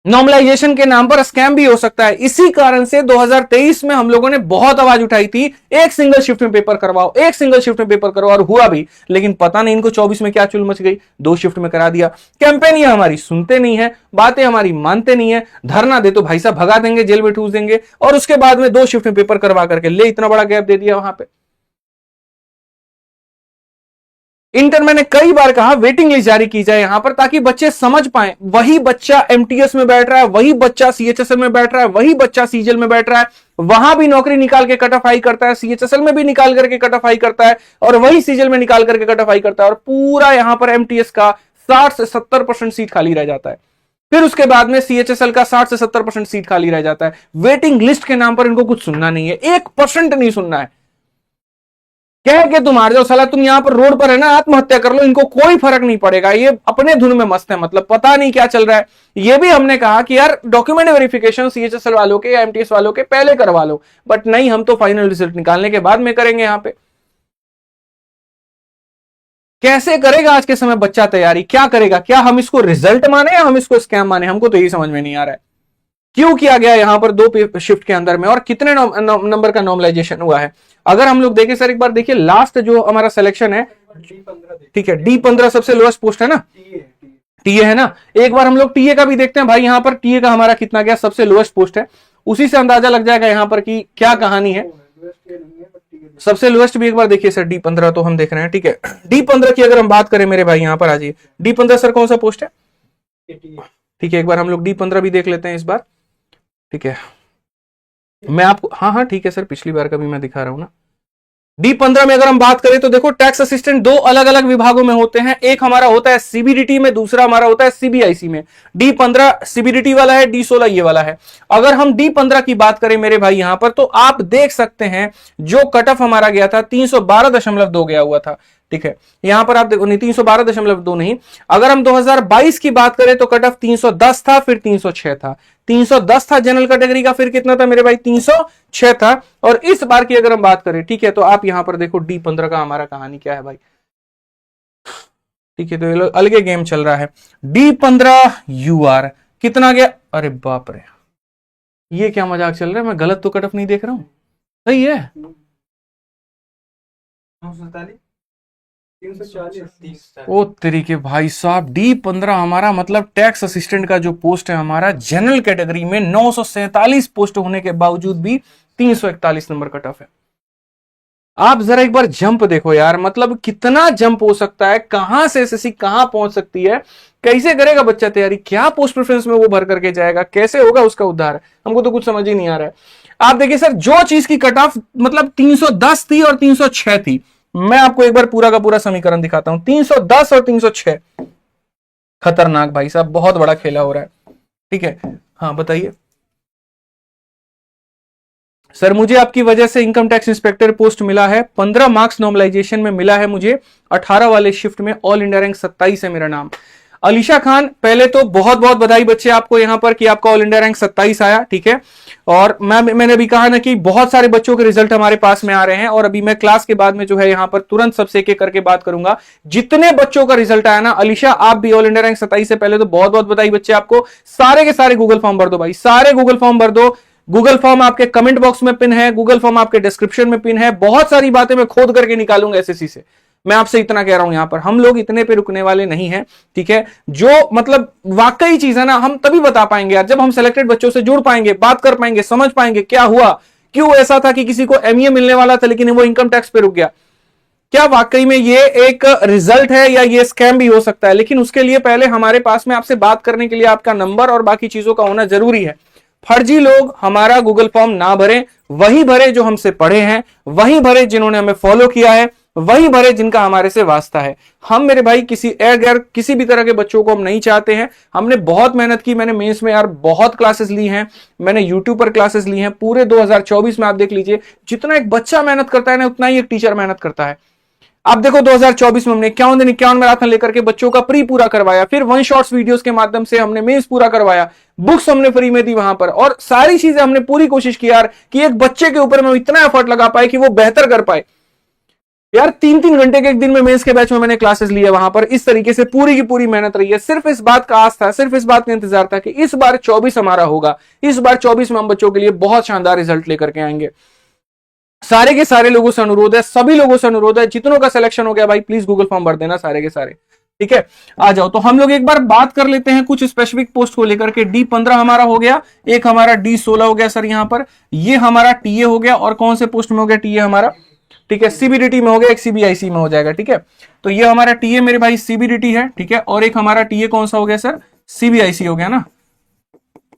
नॉर्मलाइजेशन के नाम पर स्कैम भी हो सकता है, इसी कारण से 2023 में हम लोगों ने बहुत आवाज उठाई थी, एक सिंगल शिफ्ट में पेपर करवाओ, एक सिंगल शिफ्ट में पेपर करवाओ, और हुआ भी। लेकिन पता नहीं इनको 24 में क्या चुल मच गई, 2 शिफ्ट में करा दिया। कैंपेन ये हमारी सुनते नहीं है, बातें हमारी मानते नहीं है, धरना दे तो भाई साहब भगा देंगे, जेल में ठूस देंगे, और उसके बाद में 2 शिफ्ट में पेपर करवा करके ले इतना बड़ा गैप दे दिया वहां पे। इंटर मैंने कई बार कहा वेटिंग लिस्ट जारी की जाए यहां पर, ताकि बच्चे समझ पाए, वही बच्चा एमटीएस में बैठ रहा है, वही बच्चा सीएचएसएल में बैठ रहा है, वही बच्चा सीजीएल में बैठ रहा है, वहां भी नौकरी निकाल के कट ऑफ हाई करता है, सीएचएसएल में भी निकाल करके कट ऑफ हाई करता है, और वही सीजीएल में निकाल करके कट ऑफ हाई करता है, और पूरा यहां पर एमटीएस का 60 से 70% सीट खाली रह जाता है। फिर उसके बाद में सीएचएसएल का 60 से 70% सीट खाली रह जाता है। वेटिंग लिस्ट के नाम पर इनको कुछ सुनना नहीं है, 1% नहीं सुनना है। कह के तुम हार जाओ, साला तुम यहां पर रोड पर है ना, आत्महत्या कर लो, इनको कोई फर्क नहीं पड़ेगा, ये अपने धुन में मस्त है, मतलब पता नहीं क्या चल रहा है। ये भी हमने कहा कि यार डॉक्यूमेंट वेरिफिकेशन सीएचएसएल वालों के या एमटीएस वालों के पहले करवा लो, बट नहीं, हम तो फाइनल रिजल्ट निकालने के बाद में करेंगे। यहां पे कैसे करेगा आज के समय बच्चा तैयारी, क्या करेगा? क्या हम इसको रिजल्ट माने या हम इसको स्कैम माने? हमको तो यही समझ में नहीं आ रहा है क्यों किया गया यहां पर 2 शिफ्ट के अंदर में, और कितने नंबर का नॉर्मलाइजेशन हुआ है। अगर हम लोग देखें सर, एक बार देखिए लास्ट जो हमारा सिलेक्शन है, ठीक है, D15 सबसे लोएस्ट पोस्ट है ना, टीए है ना, एक बार हम लोग टीए का भी देखते हैं भाई। यहां पर टीए का हमारा कितना गया, सबसे लोएस्ट पोस्ट है, उसी से अंदाजा लग जाएगा यहां पर कि क्या कहानी है। सबसे लोएस्ट भी एक बार देखिए सर, D15 तो हम देख रहे हैं, ठीक है। D15 की अगर हम बात करें मेरे भाई, यहां पर आ जाइए, D15 सर कौन सा पोस्ट है, ठीक है, एक बार हम लोग D15 भी देख लेते हैं इस बार, ठीक है। मैं आपको, हाँ ठीक है सर, पिछली बार का भी मैं दिखा रहा हूं ना। D15 में अगर हम बात करें तो देखो, टैक्स असिस्टेंट 2 अलग अलग विभागों में होते हैं, एक हमारा होता है सीबीडीटी में, दूसरा हमारा होता है सीबीआईसी में। D15 सीबीडीटी वाला है, D16 ये वाला है। अगर हम D15 की बात करें मेरे भाई यहां पर, तो आप देख सकते हैं जो कट ऑफ हमारा गया था 312.2 गया हुआ था, ठीक है। यहां पर आप देखो, नहीं 312.2 नहीं, अगर हम 2022 की बात करें तो कट ऑफ 310 था, फिर 306 था, 310 था जनरल कैटेगरी का, फिर कितना था मेरे भाई, 306 था। और इस बार की अगर हम बात करें, ठीक है, तो आप यहां पर देखो D15 का हमारा कहानी क्या है भाई, ठीक है, तो ये अलग गेम चल रहा है। D15 यूआर कितना गया, अरे बाप रे, ये क्या मजाक चल रहा है, मैं गलत तो कट ऑफ नहीं देख रहा हूं, सही है, 340। ओ तरीके भाई साहब, D15 हमारा मतलब टैक्स असिस्टेंट का जो पोस्ट है हमारा जनरल कैटेगरी में 947 पोस्ट होने के बावजूद भी 341 नंबर कट ऑफ है। आप जरा एक बार जंप देखो यार, मतलब कितना जंप हो सकता है, कहां से एसएससी कहां पहुंच सकती है, कैसे करेगा बच्चा तैयारी, क्या पोस्ट प्रेफरेंस में वो भर करके जाएगा, कैसे होगा उसका उद्धार, हमको तो कुछ समझ ही नहीं आ रहा है। आप देखिए सर, जो चीज की कट ऑफ मतलब 310 थी और 306 थी, मैं आपको एक बार पूरा का पूरा समीकरण दिखाता हूं, 310 और 306, खतरनाक भाई साहब, बहुत बड़ा खेला हो रहा है, ठीक है। हाँ बताइए सर, मुझे आपकी वजह से इनकम टैक्स इंस्पेक्टर पोस्ट मिला है, 15 मार्क्स नॉर्मलाइजेशन में मिला है मुझे, 18 वाले शिफ्ट में, ऑल इंडिया रैंक 27 है मेरा नाम। अलीशा खान, पहले तो बहुत बहुत बधाई बच्चे आपको यहां पर कि आपका ऑल इंडिया रैंक 27 आया, ठीक है। और मैंने अभी कहा ना कि बहुत सारे बच्चों के रिजल्ट हमारे पास में आ रहे हैं, और अभी मैं क्लास के बाद में जो है यहां पर तुरंत सबसे एक एक करके बात करूंगा। जितने बच्चों का रिजल्ट आया ना, अलीशा आप भी ऑल इंडिया रैंक 27 से, पहले तो बहुत बहुत बधाई बच्चे आपको। सारे के सारे गूगल फॉर्म भर दो भाई, सारे गूगल फॉर्म भर दो। गूगल फॉर्म आपके कमेंट बॉक्स में पिन है, गूगल फॉर्म आपके डिस्क्रिप्शन में पिन है, बहुत सारी बातें मैं खोद करके निकालूंगा एसएससी से, मैं आपसे इतना कह रहा हूं। यहां पर हम लोग इतने पे रुकने वाले नहीं हैं, ठीक है। जो मतलब वाकई चीज है ना, हम तभी बता पाएंगे यार जब हम सिलेक्टेड बच्चों से जुड़ पाएंगे, बात कर पाएंगे, समझ पाएंगे क्या हुआ, क्यों ऐसा था कि किसी को एमईए मिलने वाला था लेकिन वो इनकम टैक्स पे रुक गया, क्या वाकई में ये एक रिजल्ट है या ये स्कैम भी हो सकता है। लेकिन उसके लिए पहले हमारे पास में आपसे बात करने के लिए आपका नंबर और बाकी चीजों का होना जरूरी है। फर्जी लोग हमारा गूगल फॉर्म ना भरें, वही भरे जो हमसे पढ़े हैं, वही भरे जिन्होंने हमें फॉलो किया है, वही भरे जिनका हमारे से वास्ता है। हम मेरे भाई किसी भी तरह के बच्चों को हम नहीं चाहते हैं। हमने बहुत मेहनत की, मैंने मेंस में यार बहुत क्लासेस ली हैं, मैंने यूट्यूब पर क्लासेस ली हैं, पूरे 2024 में आप देख लीजिए, जितना एक बच्चा मेहनत करता है ना, उतना ही एक टीचर मेहनत करता है। आप देखो 2024 में हमने 51 दिन 51 मैराथन लेकर के बच्चों का प्री पूरा करवाया, फिर वन शॉट्स वीडियोस के माध्यम से हमने मेंस पूरा करवाया, बुक्स हमने फ्री में दी वहां पर, और सारी चीजें हमने पूरी कोशिश की यार कि एक बच्चे के ऊपर में इतना एफर्ट लगा पाए कि वो बेहतर कर पाए यार। 3-3 घंटे के एक दिन में मेंस के बैच में मैंने क्लासेस लिए वहां पर, इस तरीके से पूरी की पूरी मेहनत रही है। सिर्फ इस बात का आस था, सिर्फ इस बात का इंतजार था कि इस बार 24 हमारा होगा, इस बार 24 में हम बच्चों के लिए बहुत शानदार रिजल्ट लेकर के आएंगे। सारे के सारे लोगों से अनुरोध है, सभी लोगों से अनुरोध है, जितनों का सिलेक्शन हो गया भाई प्लीज गूगल फॉर्म भर देना सारे के सारे, ठीक है। आ जाओ, तो हम लोग एक बार बात कर लेते हैं कुछ स्पेसिफिक पोस्ट को लेकर के। D15 हमारा हो गया, एक हमारा D16 हो गया सर यहां पर, ये हमारा टीए हो गया, और कौन से पोस्ट में हो गया टीए हमारा, ठीक है, सीबीडीटी में हो गया, एक सीबीआईसी में हो जाएगा, ठीक है। तो ये हमारा टीए मेरे भाई सीबीडीटी है, ठीक है, और एक हमारा टीए कौन सा हो गया सर, सीबीआईसी हो गया ना।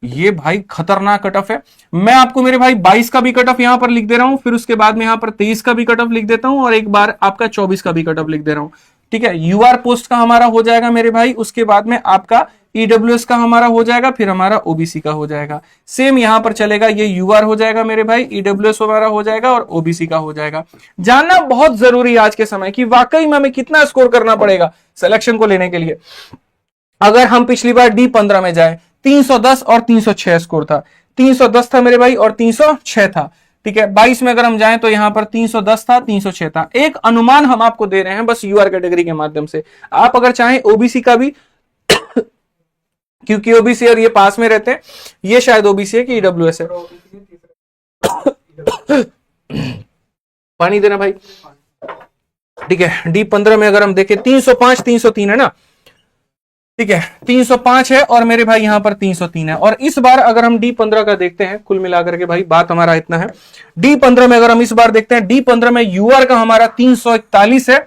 ये भाई खतरनाक कट ऑफ है। मैं आपको मेरे भाई 22 का भी कट ऑफ यहां पर लिख दे रहा हूं, फिर उसके बाद में यहां पर 23 का भी कट ऑफ लिख देता हूं, और एक बार आपका 24 का भी कट ऑफ लिख दे रहा हूं, ठीक है। यूआर पोस्ट का हमारा हो जाएगा मेरे भाई, उसके बाद में आपका ईडब्ल्यूएस का हमारा हो जाएगा, फिर हमारा ओबीसी का हो जाएगा। सेम यहां पर चलेगा, ये यूआर हो जाएगा मेरे भाई, ईडब्ल्यूएस हमारा हो जाएगा और ओबीसी का हो जाएगा। जानना बहुत जरूरी है आज के समय कि वाकई में हमें कितना स्कोर करना पड़ेगा सिलेक्शन को लेने के लिए। अगर हम पिछली बार D15 में जाए 310 और 306 स्कोर था, 310 था मेरे भाई और 306 था, ठीक है। 22 में अगर हम जाएं तो यहां पर 310 था, 306 था। एक अनुमान हम आपको दे रहे हैं बस यूआर कैटेगरी के माध्यम से। आप अगर चाहें ओबीसी का भी क्योंकि ओबीसी और ये पास में रहते हैं, ये शायद ओबीसी है कि ईडब्ल्यूएस है। पानी देना भाई, ठीक है। D15 में अगर हम देखें 305 303 है ना, ठीक है, 305 है और मेरे भाई यहां पर 303 है। और इस बार अगर हम D15 का देखते हैं, कुल मिलाकर के भाई बात हमारा इतना है, D15 में अगर हम इस बार देखते हैं, D15 में यूआर का हमारा 341 है,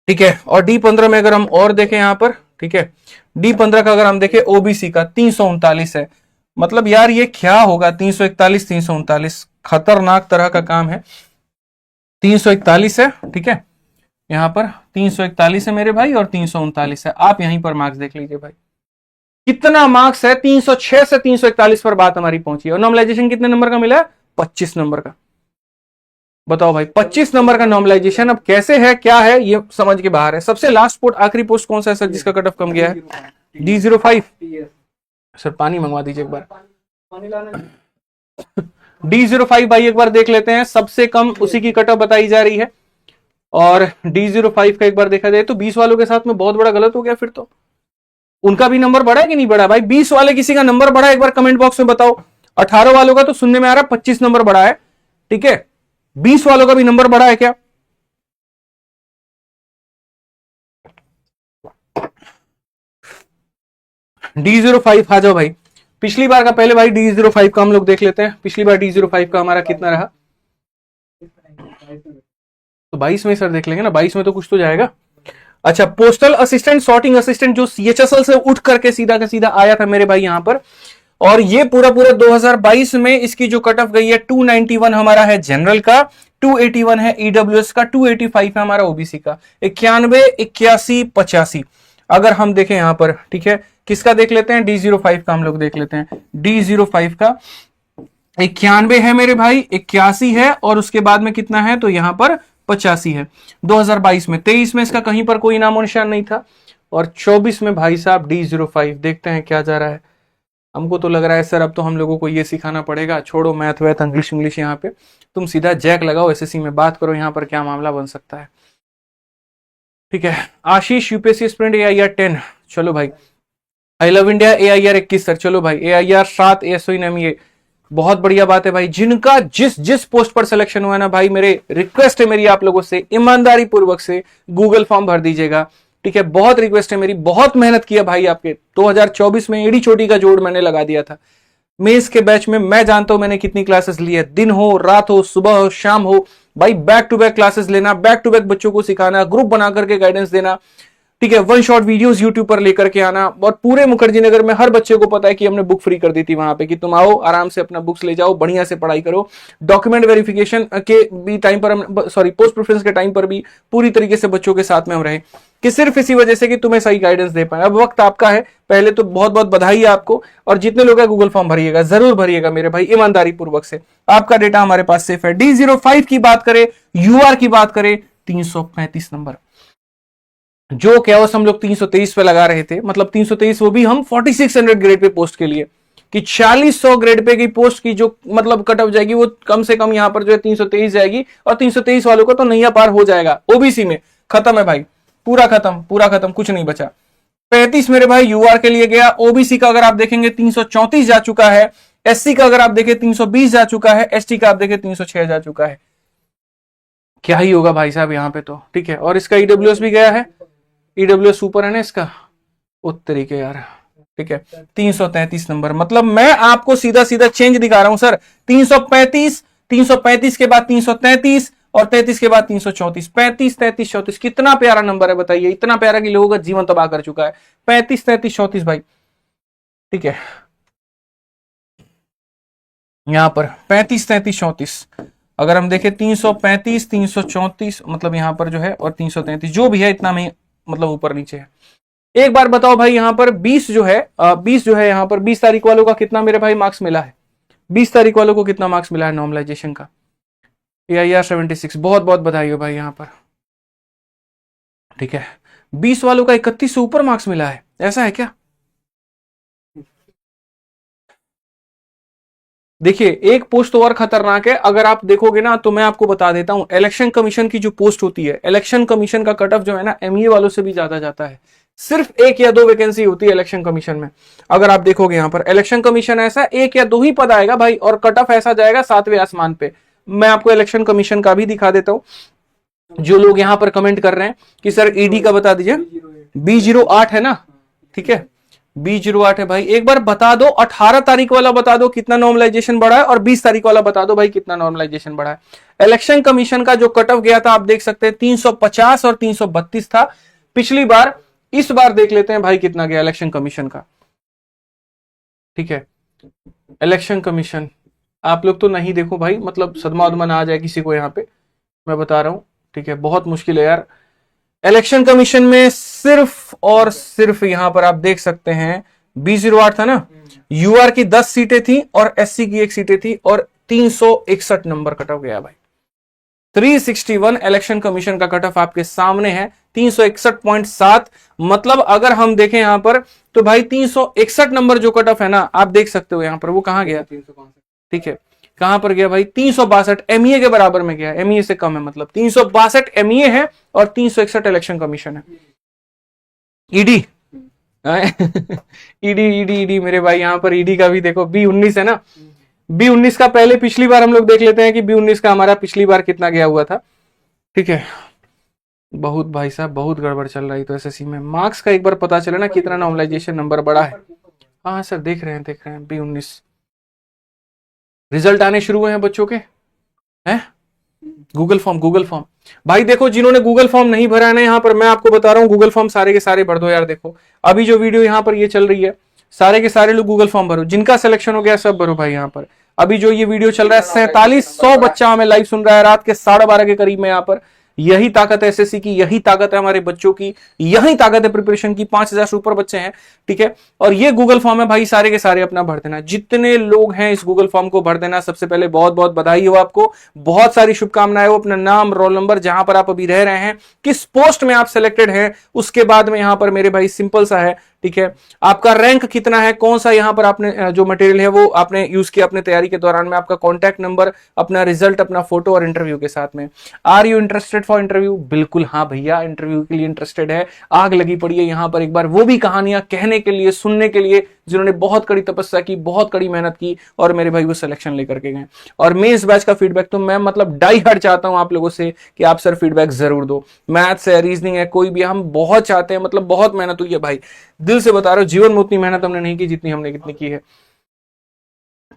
ठीक है। और D15 में अगर हम और देखें यहां पर, ठीक है, D15 का अगर हम देखें ओबीसी का 339 है। मतलब यार ये क्या होगा, 341 339, खतरनाक तरह का काम है। 341 है, ठीक है, यहां पर 341 है मेरे भाई और 339 है। आप यहीं पर मार्क्स देख लीजिए भाई, कितना मार्क्स है, 306 से 341 पर बात हमारी पहुंची है। और नॉर्मलाइजेशन कितने नंबर का मिला है, 25 नंबर का। बताओ भाई, 25 नंबर का नॉर्मलाइजेशन। अब कैसे है, क्या है, ये समझ के बाहर है। सबसे लास्ट पोस्ट, आखिरी पोस्ट कौन सा है सर जिसका कट ऑफ कम गया है, D05। सर पानी मंगवा दीजिए एक बार, D05 भाई एक बार देख लेते हैं, सबसे कम उसी की कट ऑफ बताई जा रही है। और D05 का एक बार देखा जाए तो 20 वालों के साथ में बहुत बड़ा गलत हो गया। फिर तो उनका भी नंबर बढ़ा है कि नहीं बढ़ा भाई? 20 वाले किसी का नंबर बढ़ा है, एक बार कमेंट बॉक्स में बताओ। 18 वालों का तो सुनने में आ रहा है 25 नंबर बढ़ा है, ठीक है। 20 वालों का भी नंबर बढ़ा है क्या? D05 आ जाओ भाई। पिछली बार का पहले भाई D05 का हम लोग देख लेते हैं। पिछली बार D05 का हमारा कितना रहा? तो 22 में सर देख लेंगे ना, 22 में तो कुछ तो जाएगा। अच्छा, पोस्टल असिस्टेंट, सॉर्टिंग असिस्टेंट जो CHSL से उठ करके सीधा का सीधा आया था मेरे भाई यहां पर। और ये पूरा 2022 में इसकी जो कट ऑफ गई है 291 हमारा है जनरल का, 281 है ईडब्ल्यूएस का, 285 है हमारा ओबीसी का, 91 81 85 अगर हम देखें यहां पर, ठीक है। किसका देख लेते हैं, D05 का हम लोग देख लेते हैं। D05 का 91 है मेरे भाई, 81 है और उसके बाद में कितना है तो यहां पर 85 है 2022 में। 23 में इसका कहीं पर कोई नामो निशान नहीं था। और 24 में भाई साहब D05, देखते हैं क्या जा रहा है। हमको तो लग रहा है सर अब तो हम लोगों को ये सिखाना पड़ेगा, छोड़ो मैथ वैथ इंग्लिश यहाँ पे, तुम सीधा जैक लगाओ एसएससी में बात करो यहाँ पर क्या मामला बन सकता है, ठीक है। आशीष यूपीएससी एस्पिरेंट AIR 10, चलो भाई। I love India AIR 21 sir, चलो भाई। AIR 7 ASOINME, बहुत बढ़िया बात है भाई। जिनका जिस पोस्ट पर सिलेक्शन हुआ ना भाई, मेरे रिक्वेस्ट है मेरी आप लोगों से, ईमानदारी पूर्वक से गूगल फॉर्म भर दीजिएगा, ठीक है। बहुत रिक्वेस्ट है मेरी, बहुत मेहनत किया भाई आपके। 2024 में एड़ी चोटी का जोड़ मैंने लगा दिया था मेंस के बैच में। मैं जानता हूं मैंने कितनी क्लासेस ली है, दिन हो रात हो सुबह हो शाम हो भाई, बैक टू बैक क्लासेस लेना, बैक टू बैक बच्चों को सिखाना, ग्रुप बना करके गाइडेंस देना, ठीक है। 1 शॉट वीडियोस यूट्यूब पर लेकर के आना। और पूरे मुखर्जी नगर में हर बच्चे को पता है कि हमने बुक फ्री कर दी थी वहां पे, कि तुम आओ आराम से अपना बुक्स ले जाओ, बढ़िया से पढ़ाई करो। डॉक्यूमेंट वेरिफिकेशन के भी टाइम पर हम, सॉरी पोस्ट प्रेफरेंस के टाइम पर भी पूरी तरीके से बच्चों के साथ में हम रहे, कि सिर्फ इसी वजह से कि तुम्हें सही गाइडेंस दे पाए। अब वक्त आपका है, पहले तो बहुत बहुत बधाई है आपको। और जितने लोग हैं गूगल फॉर्म भरिएगा, जरूर भरिएगा मेरे भाई, ईमानदारी पूर्वक से। आपका डेटा हमारे पास सेफ है। D05 की बात करें, यूआर की बात करें, 335 नंबर, जो कैओस हम लोग 323 पे लगा रहे थे, मतलब 323 वो भी हम 4600 ग्रेड पे पोस्ट के लिए, कि 4600 ग्रेड पे की पोस्ट की जो मतलब कट ऑफ जाएगी वो कम से कम यहां पर जो है 323 जाएगी। और 323 वालों को तो नैया पार हो जाएगा। ओबीसी में खत्म है भाई, पूरा खत्म, कुछ नहीं बचा। 35 मेरे भाई यूआर के लिए गया। ओबीसी का अगर आप देखेंगे 334 जा चुका है। एससी का अगर आप देखें 320 जा चुका है। एसटी का आप देखें 306 जा चुका है। क्या ही होगा भाई साहब यहाँ पे तो, ठीक है। और इसका ईडब्ल्यूएस भी गया है, ईडब्ल्यूएस सुपर है ना इसका, उस तरीके यार, ठीक है। 333 नंबर, मतलब मैं आपको सीधा सीधा चेंज दिखा रहा हूं सर। 335 के बाद 333 और 33 के बाद 334, 35 33 34, कितना प्यारा नंबर है बताइए। इतना प्यारा कि लोगों का जीवन तबाह कर चुका है। 35 33 34 भाई, ठीक है। यहां पर 35 33 34 अगर हम देखें 335 334, मतलब यहां पर जो है, और 333 जो भी है इतना में मतलब ऊपर नीचे है। एक बार बताओ भाई, यहां पर 20 जो है 20 जो है यहां पर 20 तारीख वालों का कितना मेरे भाई मार्क्स मिला है? 20 तारीख वालों को कितना मार्क्स मिला है नॉर्मलाइजेशन का? या 76, बहुत बहुत बधाई हो भाई यहां पर। ठीक है, 20 वालों का 31 से ऊपर मार्क्स मिला है, ऐसा है क्या? देखिए, एक पोस्ट और खतरनाक है, अगर आप देखोगे ना तो मैं आपको बता देता हूं, इलेक्शन कमीशन की जो पोस्ट होती है, इलेक्शन कमीशन का कट ऑफ जो है ना एमईए वालों से भी ज्यादा जाता है। सिर्फ एक या दो वैकेंसी होती है इलेक्शन कमीशन में। अगर आप देखोगे यहां पर इलेक्शन कमीशन ऐसा एक या दो ही पद आएगा भाई, और कट ऑफ ऐसा जाएगा सातवें आसमान पे। मैं आपको इलेक्शन कमीशन का भी दिखा देता हूं। जो लोग यहां पर कमेंट कर रहे हैं कि सर ईडी का बता दीजिए, B08 है ना, ठीक है, B08 है भाई। एक बार बता दो, 18 तारीख वाला बता दो कितना नॉर्मलाइजेशन बढ़ा है, और 20 तारीख वाला बता दो भाई कितना नॉर्मलाइजेशन बढ़ा है। इलेक्शन कमीशन का जो कट ऑफ गया था आप देख सकते हैं 350 और 332 था पिछली बार। इस बार देख लेते हैं भाई कितना गया इलेक्शन कमीशन का। ठीक है, इलेक्शन कमीशन आप लोग तो नहीं देखो भाई, मतलब सदमा उदमा ना आ जाए किसी को, यहां पे मैं बता रहा हूं। ठीक है, बहुत मुश्किल है यार। इलेक्शन कमीशन में सिर्फ और सिर्फ यहां पर आप देख सकते हैं B08 था ना, यूआर की 10 सीटें थी और एससी की 1 सीटें थी, और 361 नंबर कट ऑफ गया भाई। 361 इलेक्शन कमीशन का कट ऑफ आपके सामने है, 361.7। मतलब अगर हम देखें यहां पर तो भाई 361 नंबर जो कट ऑफ है ना, आप देख सकते हो यहां पर वो कहां गया। ठीक है, कहां पर गया भाई? 362 एमईए के बराबर में गया, एमईए से कम है, मतलब 362 एमईए है और 361 इलेक्शन कमीशन है। ईडी ईडी ईडी ईडी मेरे भाई, यहां पर ईडी का भी देखो, B19 है ना, B19 का पहले पिछली बार हम लोग देख लेते हैं कि B19 का हमारा पिछली बार कितना गया हुआ था। ठीक है, बहुत भाई साहब बहुत गड़बड़ चल रही तो एसएससी में। मार्क्स का एक बार पता चले ना कितना नॉर्मलाइजेशन नंबर बढ़ा है। हाँ सर देख रहे हैं B19 रिजल्ट आने शुरू हुए हैं बच्चों के, हैं? गूगल फॉर्म भाई देखो, जिन्होंने गूगल फॉर्म नहीं भरा है ना, यहाँ पर मैं आपको बता रहा हूँ गूगल फॉर्म सारे के सारे भर दो यार। देखो अभी जो वीडियो यहाँ पर ये चल रही है, सारे के सारे लोग गूगल फॉर्म भरो, जिनका सिलेक्शन हो गया सब भरो भाई। यहाँ पर अभी जो ये वीडियो चल रहा है 4700 बच्चा हमें लाइव सुन रहा है रात के 12:30 के करीब में। यहाँ पर यही ताकत है एसएससी की, यही ताकत है हमारे बच्चों की, यही ताकत है प्रिपरेशन की। 5000 से ऊपर बच्चे हैं, ठीक है। और ये गूगल फॉर्म है भाई, सारे के सारे अपना भर देना। जितने लोग हैं इस गूगल फॉर्म को भर देना। सबसे पहले बहुत बहुत बधाई हो आपको, बहुत सारी शुभकामनाएं हो। अपना नाम, रोल नंबर, जहां पर आप अभी रह रहे हैं, किस पोस्ट में आप सिलेक्टेड हैं, उसके बाद में यहां पर मेरे भाई सिंपल सा है, ठीक है। आपका रैंक कितना है, कौन सा यहां पर आपने जो मटेरियल है वो आपने यूज किया अपने तैयारी के दौरान में, आपका कॉन्टैक्ट नंबर, अपना रिजल्ट, अपना फोटो और इंटरव्यू के साथ में। Are you interested for interview? बिल्कुल हाँ भैया, इंटरव्यू के लिए इंटरेस्टेड है। आग लगी पड़ी है यहां पर एक बार वो भी कहानियां कहने के लिए, सुनने के लिए, जिन्होंने बहुत कड़ी तपस्या की, बहुत कड़ी मेहनत की और मेरे भाई वो सिलेक्शन लेकर के गए। और मेंस बैच का फीडबैक तो मैं मतलब डाई हार्ड चाहता हूं आप लोगों से कि आप सर फीडबैक जरूर दो। मैथ्स है, रीजनिंग है, कोई भी, हम बहुत चाहते हैं, मतलब बहुत मेहनत हुई है भाई, दिल से बता रहा हूं। जीवन में उतनी मेहनत हमने नहीं की जितनी हमने कितनी की है,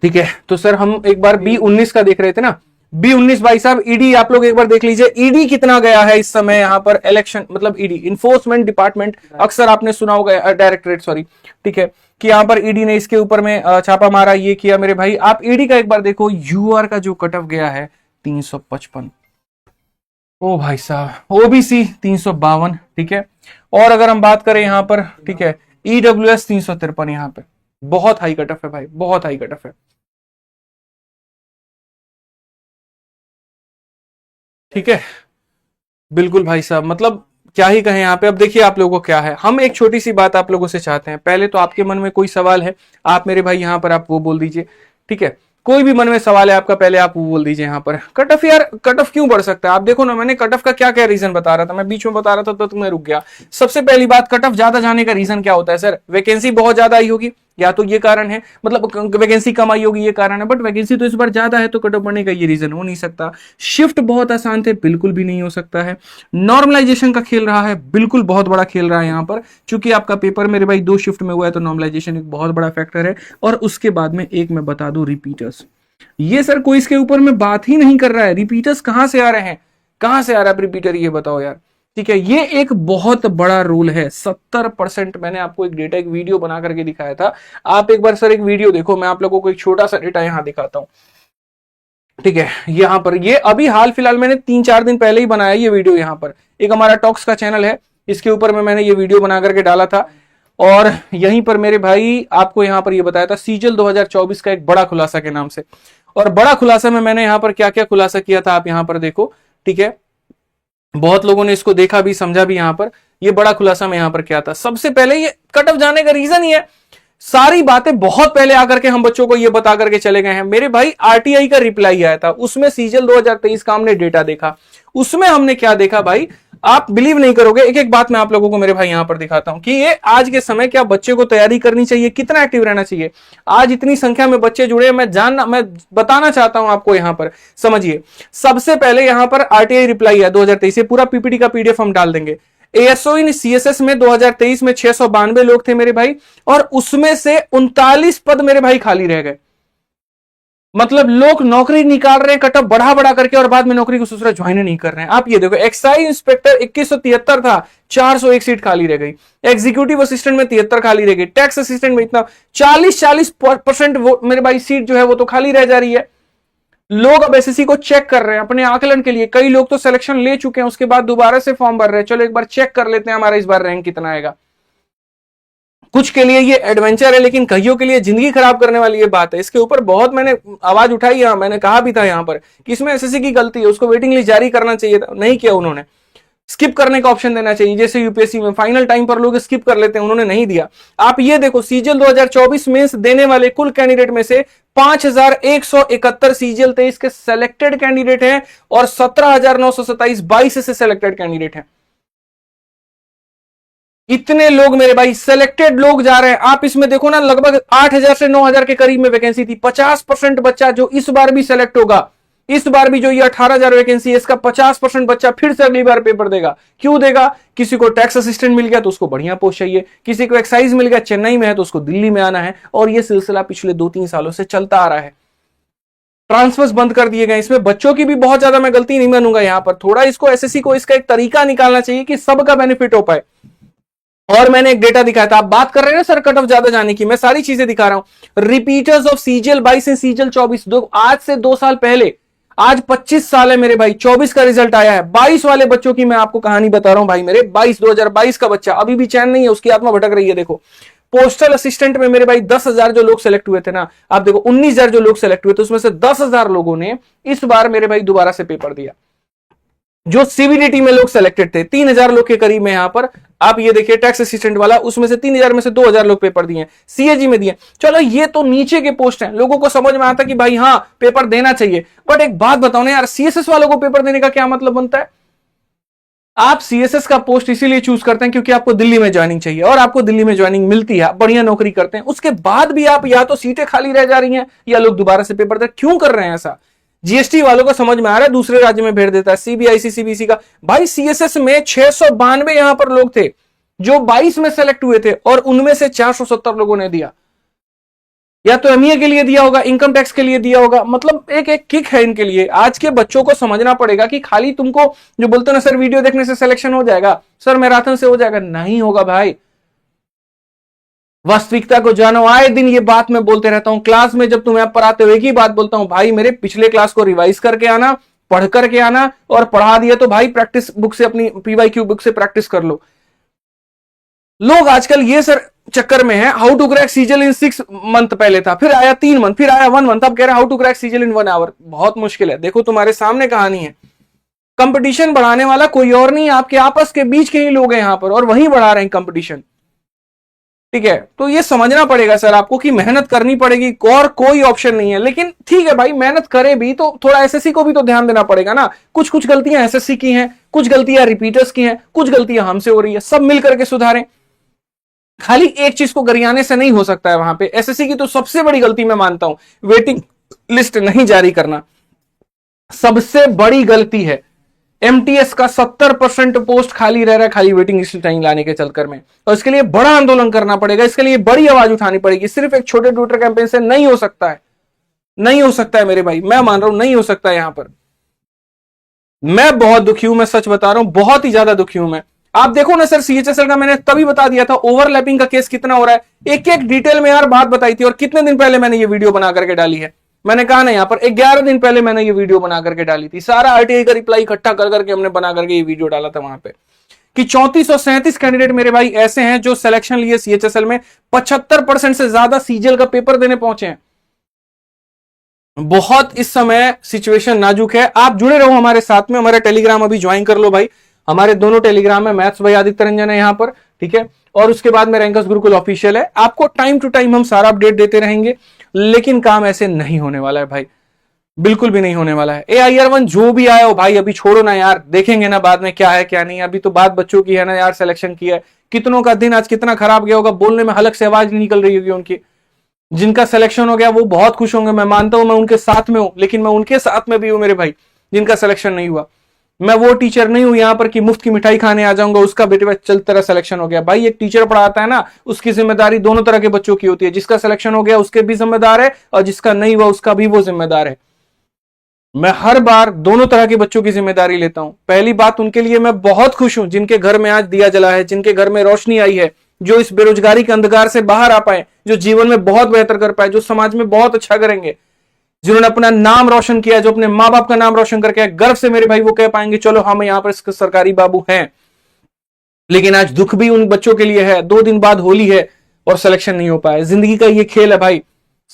ठीक है। तो सर हम एक बार B19 का देख रहे थे ना, B19 भाई साहब, ईडी आप लोग एक बार देख लीजिए, ईडी कितना गया है इस समय यहां पर इलेक्शन, मतलब ईडी इन्फोर्समेंट डिपार्टमेंट, अक्सर आपने सुना होगा, डायरेक्टरेट सॉरी, ठीक है, कि यहां पर ईडी ने इसके ऊपर में छापा मारा, ये किया मेरे भाई। आप ईडी का एक बार देखो, यूआर का जो कट ऑफ गया है 355, ओ भाई साहब, ओबीसी 352, ठीक है। और अगर हम बात करें यहां पर, ठीक है, ईडब्ल्यूएस 353, यहां पे बहुत हाई कट ऑफ है भाई, बहुत हाई कट ऑफ है, ठीक है। बिल्कुल भाई साहब, मतलब क्या ही कहें यहाँ पे। अब देखिए आप लोगों को क्या है, हम एक छोटी सी बात आप लोगों से चाहते हैं। पहले तो आपके मन में कोई सवाल है, आप मेरे भाई यहाँ पर आप वो बोल दीजिए, ठीक है। कोई भी मन में सवाल है आपका, पहले आप वो बोल दीजिए यहाँ पर। कट ऑफ यार, कट ऑफ क्यों बढ़ सकता है? आप देखो ना, मैंने कट ऑफ का क्या क्या रीजन बता रहा था, मैं बीच में बता रहा था तो तुम्हें रुक गया। सबसे पहली बात, कट ऑफ ज्यादा जाने का रीजन क्या होता है सर? वैकेंसी बहुत ज्यादा आई होगी, या तो ये कारण है, मतलब वैकेंसी कम आई होगी ये कारण है। बट वैकेंसी तो इस बार ज्यादा है, तो कट ऑफ बढ़ने का ये रीजन हो नहीं सकता। शिफ्ट बहुत आसान थे, बिल्कुल भी नहीं हो सकता है। नॉर्मलाइजेशन का खेल रहा है, बिल्कुल बहुत बड़ा खेल रहा है यहाँ पर, क्योंकि आपका पेपर मेरे भाई 2 शिफ्ट में हुआ है, तो नॉर्मलाइजेशन एक बहुत बड़ा फैक्टर है। और उसके बाद में एक मैं बता दूं, रिपीटर्स। ये सर कोई इसके ऊपर में बात ही नहीं कर रहा है, रिपीटर्स कहां से आ रहे हैं, कहां से आ रहा है रिपीटर, ये बताओ यार, ठीक है। ये एक बहुत बड़ा रूल है, 70%। मैंने आपको एक डेटा, एक वीडियो बना करके दिखाया था, आप एक बार सर एक वीडियो देखो, मैं आप लोगों को एक छोटा सा डेटा यहां दिखाता हूं, ठीक है। यहां पर ये अभी हाल फिलहाल मैंने 3-4 दिन पहले ही बनाया ये वीडियो। यहां पर एक हमारा टॉक्स का चैनल है, इसके ऊपर में मैंने ये वीडियो बना करके डाला था। और यहीं पर मेरे भाई आपको यहां पर ये बताया था सीजल 2024 का एक बड़ा खुलासा के नाम से। और बड़ा खुलासा में मैंने यहां पर क्या क्या खुलासा किया था आप यहां पर देखो, ठीक है। बहुत लोगों ने इसको देखा भी, समझा भी। यहां पर ये बड़ा खुलासा में यहां पर क्या था, सबसे पहले ये कट ऑफ जाने का रीजन ही है, सारी बातें बहुत पहले आकर के हम बच्चों को ये बता करके चले गए हैं। मेरे भाई आरटीआई का रिप्लाई आया था, उसमें सीजल 2023 का हमने डेटा देखा। उसमें हमने क्या देखा भाई, आप बिलीव नहीं करोगे। एक एक बात मैं आप लोगों को मेरे भाई यहां पर दिखाता हूं कि ये आज के समय क्या बच्चे को तैयारी करनी चाहिए, कितना एक्टिव रहना चाहिए। आज इतनी संख्या में बच्चे जुड़े, मैं बताना चाहता हूं आपको यहां पर, समझिए। सबसे पहले यहां पर आरटीआई रिप्लाई है 2023, पूरा पीपीटी का पीडीएफ हम डाल देंगे। एएसओ इन सीएसएस में 2023 में 692 लोग थे मेरे भाई, और उसमें से 39 पद मेरे भाई खाली रह गए। मतलब लोग नौकरी निकाल रहे हैं कटअप बढ़ा बढ़ा करके, और बाद में नौकरी को दूसरा ज्वाइन नहीं कर रहे हैं। आप ये देखो, एक्साइज इंस्पेक्टर 2173 था, 401 सीट खाली रह गई। एग्जीक्यूटिव असिस्टेंट में 73 खाली रह गई। टैक्स असिस्टेंट में इतना 40% मेरे भाई सीट जो है वो तो खाली रह जा रही है। लोग अब एसएससी को चेक कर रहे हैं अपने आकलन के लिए। कई लोग तो सिलेक्शन ले चुके हैं, उसके बाद दोबारा से फॉर्म भर रहे हैं, चलो एक बार चेक कर लेते हैं हमारा इस बार रैंक कितना आएगा। कुछ के लिए ये एडवेंचर है, लेकिन कईयों के लिए जिंदगी खराब करने वाली ये बात है। इसके ऊपर बहुत मैंने आवाज उठाई, यहां मैंने कहा भी था यहां पर कि इसमें एसएससी की गलती है, उसको वेटिंग लिस्ट जारी करना चाहिए था, नहीं किया उन्होंने। स्किप करने का ऑप्शन देना चाहिए, जैसे यूपीएससी में फाइनल टाइम पर लोग स्किप कर लेते हैं, उन्होंने नहीं दिया। आप ये देखो, सीजीएल 2024 मेंस देने वाले कुल कैंडिडेट में से 5171 सीजीएल 23 के सेलेक्टेड कैंडिडेट हैं, और 17,927 22 से सेलेक्टेड कैंडिडेट हैं। इतने लोग मेरे भाई सेलेक्टेड लोग जा रहे हैं। आप इसमें देखो ना, लगभग 8,000 से 9,000 के करीब में वैकेंसी थी। 50% बच्चा जो इस बार भी सेलेक्ट होगा, इस बार भी जो ये 18,000 वैकेंसी है, इसका 50% बच्चा फिर से अगली बार पेपर देगा। क्यों देगा? किसी को टैक्स असिस्टेंट मिल गया तो उसको बढ़िया पोस्ट चाहिए, किसी को एक्साइज मिल गया चेन्नई में है तो उसको दिल्ली में आना है, और ये सिलसिला पिछले 2-3 सालों से चलता आ रहा है। ट्रांसफर्स बंद कर दिए गए। इसमें बच्चों की भी बहुत ज्यादा मैं गलती नहीं मानूंगा यहां पर। थोड़ा इसको एसएससी को इसका एक तरीका निकालना चाहिए कि सबका बेनिफिट हो पाए। और मैंने एक डेटा दिखाया था, आप बात कर रहे हैं ना सर कट ऑफ ज्यादा जाने की, मैं सारी चीजें दिखा रहा हूं। Repeaters of CGL 22 and CGL 24, आज से 2 साल पहले, आज 25 साल है मेरे भाई, 24 का रिजल्ट आया है। 22 वाले बच्चों की मैं आपको कहानी बता रहा हूं भाई मेरे। 2022 का बच्चा अभी भी चैन नहीं है, उसकी आत्मा भटक रही है। देखो, पोस्टल असिस्टेंट में मेरे भाई 10,000 जो लोग सेलेक्ट हुए थे ना, आप देखो 19,000 जो लोग सेलेक्ट हुए थे, उसमें से 10,000 लोगों ने इस बार मेरे भाई दोबारा से पेपर दिया। जो सीबीडीटी में लोग सेलेक्टेड थे 3,000 लोग के करीब में, यहां पर आप ये देखिए टैक्स असिस्टेंट वाला, उसमें से 3,000 में से 2,000 लोग पेपर दिए, सीएजी में दिए। चलो ये तो नीचे के पोस्ट हैं, लोगों को समझ में आता कि भाई हाँ पेपर देना चाहिए। बट एक बात बताओ ना यार, सीएसएस वालों को पेपर देने का क्या मतलब बनता है? आप सीएसएस का पोस्ट इसीलिए चूज करते हैं क्योंकि आपको दिल्ली में ज्वाइनिंग चाहिए, और आपको दिल्ली में ज्वाइनिंग मिलती है, बढ़िया नौकरी करते हैं। उसके बाद भी आप या तो सीटें खाली रह जा रही हैं, या लोग दोबारा से पेपर दे। क्यों कर रहे हैं ऐसा? जीएसटी वालों को समझ में आ रहा है, दूसरे राज्य में भेज देता है। सीबीआईसी सीबीसी का भाई, सीएसएस में 692 यहां पर लोग थे जो 22 में सेलेक्ट हुए थे, और उनमें से 470 लोगों ने दिया। या तो एमईए के लिए दिया होगा, इनकम टैक्स के लिए दिया होगा। मतलब एक एक किक है इनके लिए। आज के बच्चों को समझना पड़ेगा कि खाली तुमको जो बोलते हो ना सर वीडियो देखने से सिलेक्शन हो जाएगा, सर मैराथन से हो जाएगा, नहीं होगा भाई। वास्तविकता को जानो। आए दिन ये बात मैं बोलते रहता हूं, क्लास में जब तुम्हें आप पढ़ाते हो एक ही बात बोलता हूं, भाई मेरे पिछले क्लास को रिवाइज करके आना, पढ़ करके आना, और पढ़ा दिया तो भाई प्रैक्टिस बुक से, अपनी पीवाईक्यू बुक से प्रैक्टिस कर लो। लोग आजकल ये सर चक्कर में है, how to crack CGL in 6 month पहले था, फिर आया 3 मंथ, फिर आया 1 मंथ, अब कह रहे हैं how to crack CGL in 1 hour. बहुत मुश्किल है। देखो तुम्हारे सामने कहानी है, कंपटीशन बढ़ाने वाला कोई और नहीं, आपके आपस के बीच के ही लोग हैं यहां पर, और वही बढ़ा रहे हैं कंपटीशन। ठीक है, तो ये समझना पड़ेगा सर आपको कि मेहनत करनी पड़ेगी, और कोई ऑप्शन नहीं है। लेकिन ठीक है भाई, मेहनत करे भी तो थोड़ा एसएससी को भी तो ध्यान देना पड़ेगा ना। कुछ कुछ गलतियां एसएससी की हैं, कुछ गलतियां रिपीटर्स की हैं, कुछ गलतियां हमसे हो रही है, सब मिल करके सुधारें। खाली एक चीज को गरियाने से नहीं हो सकता है। वहां पे एसएससी की तो सबसे बड़ी गलती मैं मानता हूं, वेटिंग लिस्ट नहीं जारी करना सबसे बड़ी गलती है। एमटीएस का 70% पोस्ट खाली रह रहा है, खाली वेटिंग लिस्ट नहीं लाने के चक्कर में। और इसके लिए बड़ा आंदोलन करना पड़ेगा, इसके लिए बड़ी आवाज उठानी पड़ेगी। सिर्फ एक छोटे ट्विटर कैंपेन से नहीं हो सकता है, नहीं हो सकता है मेरे भाई, मैं मान रहा हूं नहीं हो सकता है। यहां पर मैं बहुत दुखी हूं, मैं सच बता रहा हूं, बहुत ही ज्यादा दुखी हूं मैं। आप देखो ना सर, सीएचएसएल का मैंने तभी बता दिया था, ओवरलैपिंग का केस कितना हो रहा है, एक एक डिटेल में यार बात बताई थी। और कितने दिन पहले मैंने ये वीडियो बना करके डाली है, मैंने कहा ना यहां पर 11 दिन पहले मैंने ये वीडियो बना करके डाली थी। सारा आरटीआई का रिप्लाई इकट्ठा कर करके हमने बना करके ये वीडियो डाला था वहां पे, कि 34 और 37 कैंडिडेट मेरे भाई ऐसे हैं जो सिलेक्शन लिए CHSL में, 75% से ज्यादा सीजीएल का पेपर देने पहुंचे हैं। बहुत इस समय सिचुएशन नाजुक है। आप जुड़े रहो हमारे साथ में, हमारे टेलीग्राम अभी ज्वाइन कर लो भाई। हमारे दोनों टेलीग्राम है, मैथ्स भाई आदित्य रंजन है यहां पर, ठीक है, और उसके बाद में रैंकर्स गुरुकुल ऑफिशियल है। आपको टाइम टू टाइम हम सारा अपडेट देते रहेंगे, लेकिन काम ऐसे नहीं होने वाला है भाई, बिल्कुल भी नहीं होने वाला है। AIR1 जो भी आया हो भाई, अभी छोड़ो ना यार, देखेंगे ना बाद में क्या है क्या नहीं। अभी तो बात बच्चों की है ना यार, सिलेक्शन की है। कितनों का दिन आज कितना खराब गया होगा, बोलने में हलक से आवाज नहीं निकल रही होगी उनकी। जिनका सिलेक्शन हो गया वो बहुत खुश होंगे, मैं मानता हूं, मैं उनके साथ में हूं, लेकिन मैं उनके साथ में भी हूं मेरे भाई जिनका सिलेक्शन नहीं हुआ। मैं वो टीचर नहीं हूं यहां पर कि मुफ्त की मिठाई खाने आ जाऊंगा, उसका बेटे चल तेरा सिलेक्शन हो गया। भाई एक टीचर पढ़ाता है ना, उसकी जिम्मेदारी दोनों तरह के बच्चों की होती है। जिसका सिलेक्शन हो गया उसके भी जिम्मेदार है, और जिसका नहीं हुआ उसका भी वो जिम्मेदार है। मैं हर बार दोनों तरह के बच्चों की जिम्मेदारी लेता हूं। पहली बात, उनके लिए मैं बहुत खुश हूं जिनके घर में आज दिया जला है, जिनके घर में रोशनी आई है, जो इस बेरोजगारी के अंधकार से बाहर आ पाए, जो जीवन में बहुत बेहतर कर पाए, जो समाज में बहुत अच्छा करेंगे, जिन्होंने अपना नाम रोशन किया, जो अपने माँ बाप का नाम रोशन करके गर्व से मेरे भाई वो कह पाएंगे चलो हम यहां पर सरकारी बाबू हैं। लेकिन आज दुख भी उन बच्चों के लिए है, 2 दिन बाद होली है और सिलेक्शन नहीं हो पाया। जिंदगी का ये खेल है भाई,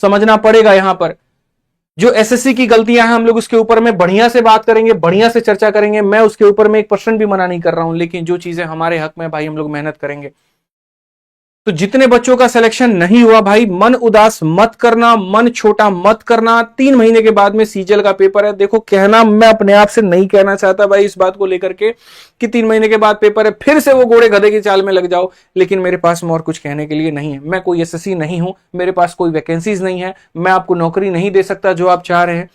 समझना पड़ेगा। यहां पर जो SSC की गलतियां हैं, हम लोग उसके ऊपर में बढ़िया से बात करेंगे, बढ़िया से चर्चा करेंगे। मैं उसके ऊपर में 1% भी मना नहीं कर रहा हूं, लेकिन जो चीजें हमारे हक में भाई हम लोग मेहनत करेंगे। तो जितने बच्चों का सिलेक्शन नहीं हुआ भाई, मन उदास मत करना, मन छोटा मत करना। 3 महीने के बाद में CGL का पेपर है। देखो, कहना मैं अपने आप से नहीं कहना चाहता भाई इस बात को लेकर के कि 3 महीने के बाद पेपर है, फिर से वो घोड़े गधे की चाल में लग जाओ। लेकिन मेरे पास में और कुछ कहने के लिए नहीं है। मैं कोई SSC नहीं हूं, मेरे पास कोई वैकेंसीज नहीं है, मैं आपको नौकरी नहीं दे सकता जो आप चाह रहे हैं,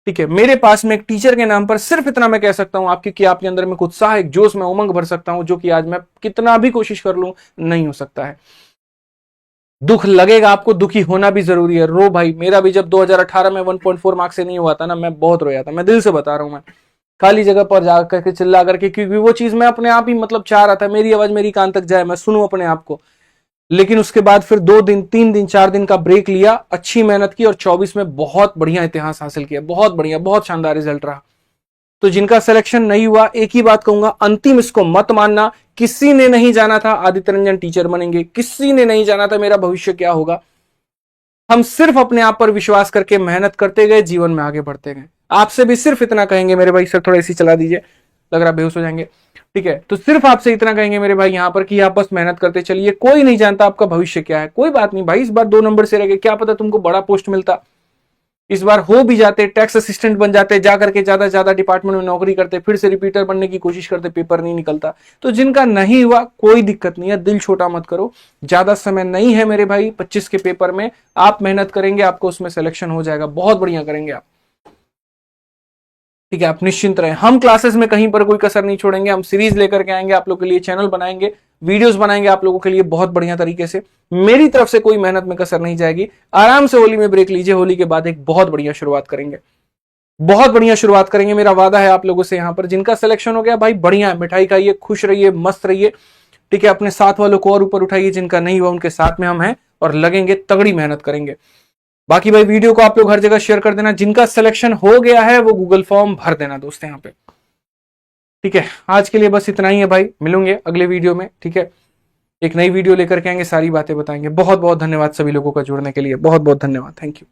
ठीक है। मेरे पास में एक टीचर के नाम पर सिर्फ इतना मैं कह सकता हूं आपकी कि आपके अंदर में कुछ उत्साह, एक जोश, में उमंग भर सकता हूं, जो कि आज मैं कितना भी कोशिश कर लूं नहीं हो सकता है। दुख लगेगा आपको, दुखी होना भी जरूरी है। रो भाई, मेरा भी जब 2018 में 1.4 मार्क्स से नहीं हुआ था ना, मैं बहुत रोया था। मैं दिल से बता रहा हूं, मैं खाली जगह पर जाकर के चिल्ला करके, क्योंकि वो चीज मैं अपने आप ही मतलब चाह रहा था मेरी आवाज मेरी कान तक जाए, मैं सुनूं अपने आप को। लेकिन उसके बाद फिर 2 दिन 3 दिन 4 दिन का ब्रेक लिया, अच्छी मेहनत की और 24 में बहुत बढ़िया इतिहास हासिल किया। बहुत बढ़िया, बहुत शानदार रिजल्ट रहा। तो जिनका सिलेक्शन नहीं हुआ, एक ही बात कहूंगा, अंतिम इसको मत मानना। किसी ने नहीं जाना था आदित्य रंजन टीचर बनेंगे, किसी ने नहीं जाना था मेरा भविष्य क्या होगा। हम सिर्फ अपने आप पर विश्वास करके मेहनत करते गए, जीवन में आगे बढ़ते गए। आपसे भी सिर्फ इतना कहेंगे मेरे भाई, सर थोड़ा एसी चला दीजिए, लग रहा बेहोश हो जाएंगे, ठीक है। तो सिर्फ आपसे इतना कहेंगे मेरे भाई यहां पर कि आप बस मेहनत करते चलिए। कोई नहीं जानता आपका भविष्य क्या है, कोई बात नहीं भाई, इस बार 2 नंबर से रह गए, क्या पता तुमको बड़ा पोस्ट मिलता। इस बार हो भी जाते, टैक्स असिस्टेंट बन जाते, जाकर के ज्यादा से ज्यादा डिपार्टमेंट में नौकरी करते, फिर से रिपीटर बनने की कोशिश करते, पेपर नहीं निकलता। तो जिनका नहीं हुआ कोई दिक्कत नहीं है, दिल छोटा मत करो, ज्यादा समय नहीं है मेरे भाई। 25 के पेपर में आप मेहनत करेंगे, आपको उसमें सिलेक्शन हो जाएगा, बहुत बढ़िया करेंगे आप, ठीक है। आप निश्चिंत रहें, हम क्लासेस में कहीं पर कोई कसर नहीं छोड़ेंगे। हम सीरीज लेकर के आएंगे आप लोग के लिए, चैनल बनाएंगे, वीडियोस बनाएंगे आप लोगों के लिए बहुत बढ़िया तरीके से। मेरी तरफ से कोई मेहनत में कसर नहीं जाएगी। आराम से होली में ब्रेक लीजिए, होली के बाद एक बहुत बढ़िया शुरुआत करेंगे, बहुत बढ़िया शुरुआत करेंगे। मेरा वादा है आप लोगों से। यहां पर जिनका सिलेक्शन हो गया भाई, बढ़िया मिठाई खाइए, खुश रहिए, मस्त रहिए, ठीक है। अपने साथ वालों को और ऊपर उठाइए, जिनका नहीं हुआ उनके साथ में हम हैं और लगेंगे, तगड़ी मेहनत करेंगे। बाकी भाई वीडियो को आप लोग हर जगह शेयर कर देना। जिनका सिलेक्शन हो गया है वो गूगल फॉर्म भर देना दोस्त यहाँ पे, ठीक है। आज के लिए बस इतना ही है भाई, मिलूंगे अगले वीडियो में, ठीक है। एक नई वीडियो लेकर के आएंगे, सारी बातें बताएंगे। बहुत बहुत धन्यवाद सभी लोगों का जुड़ने के लिए, बहुत बहुत धन्यवाद, थैंक यू।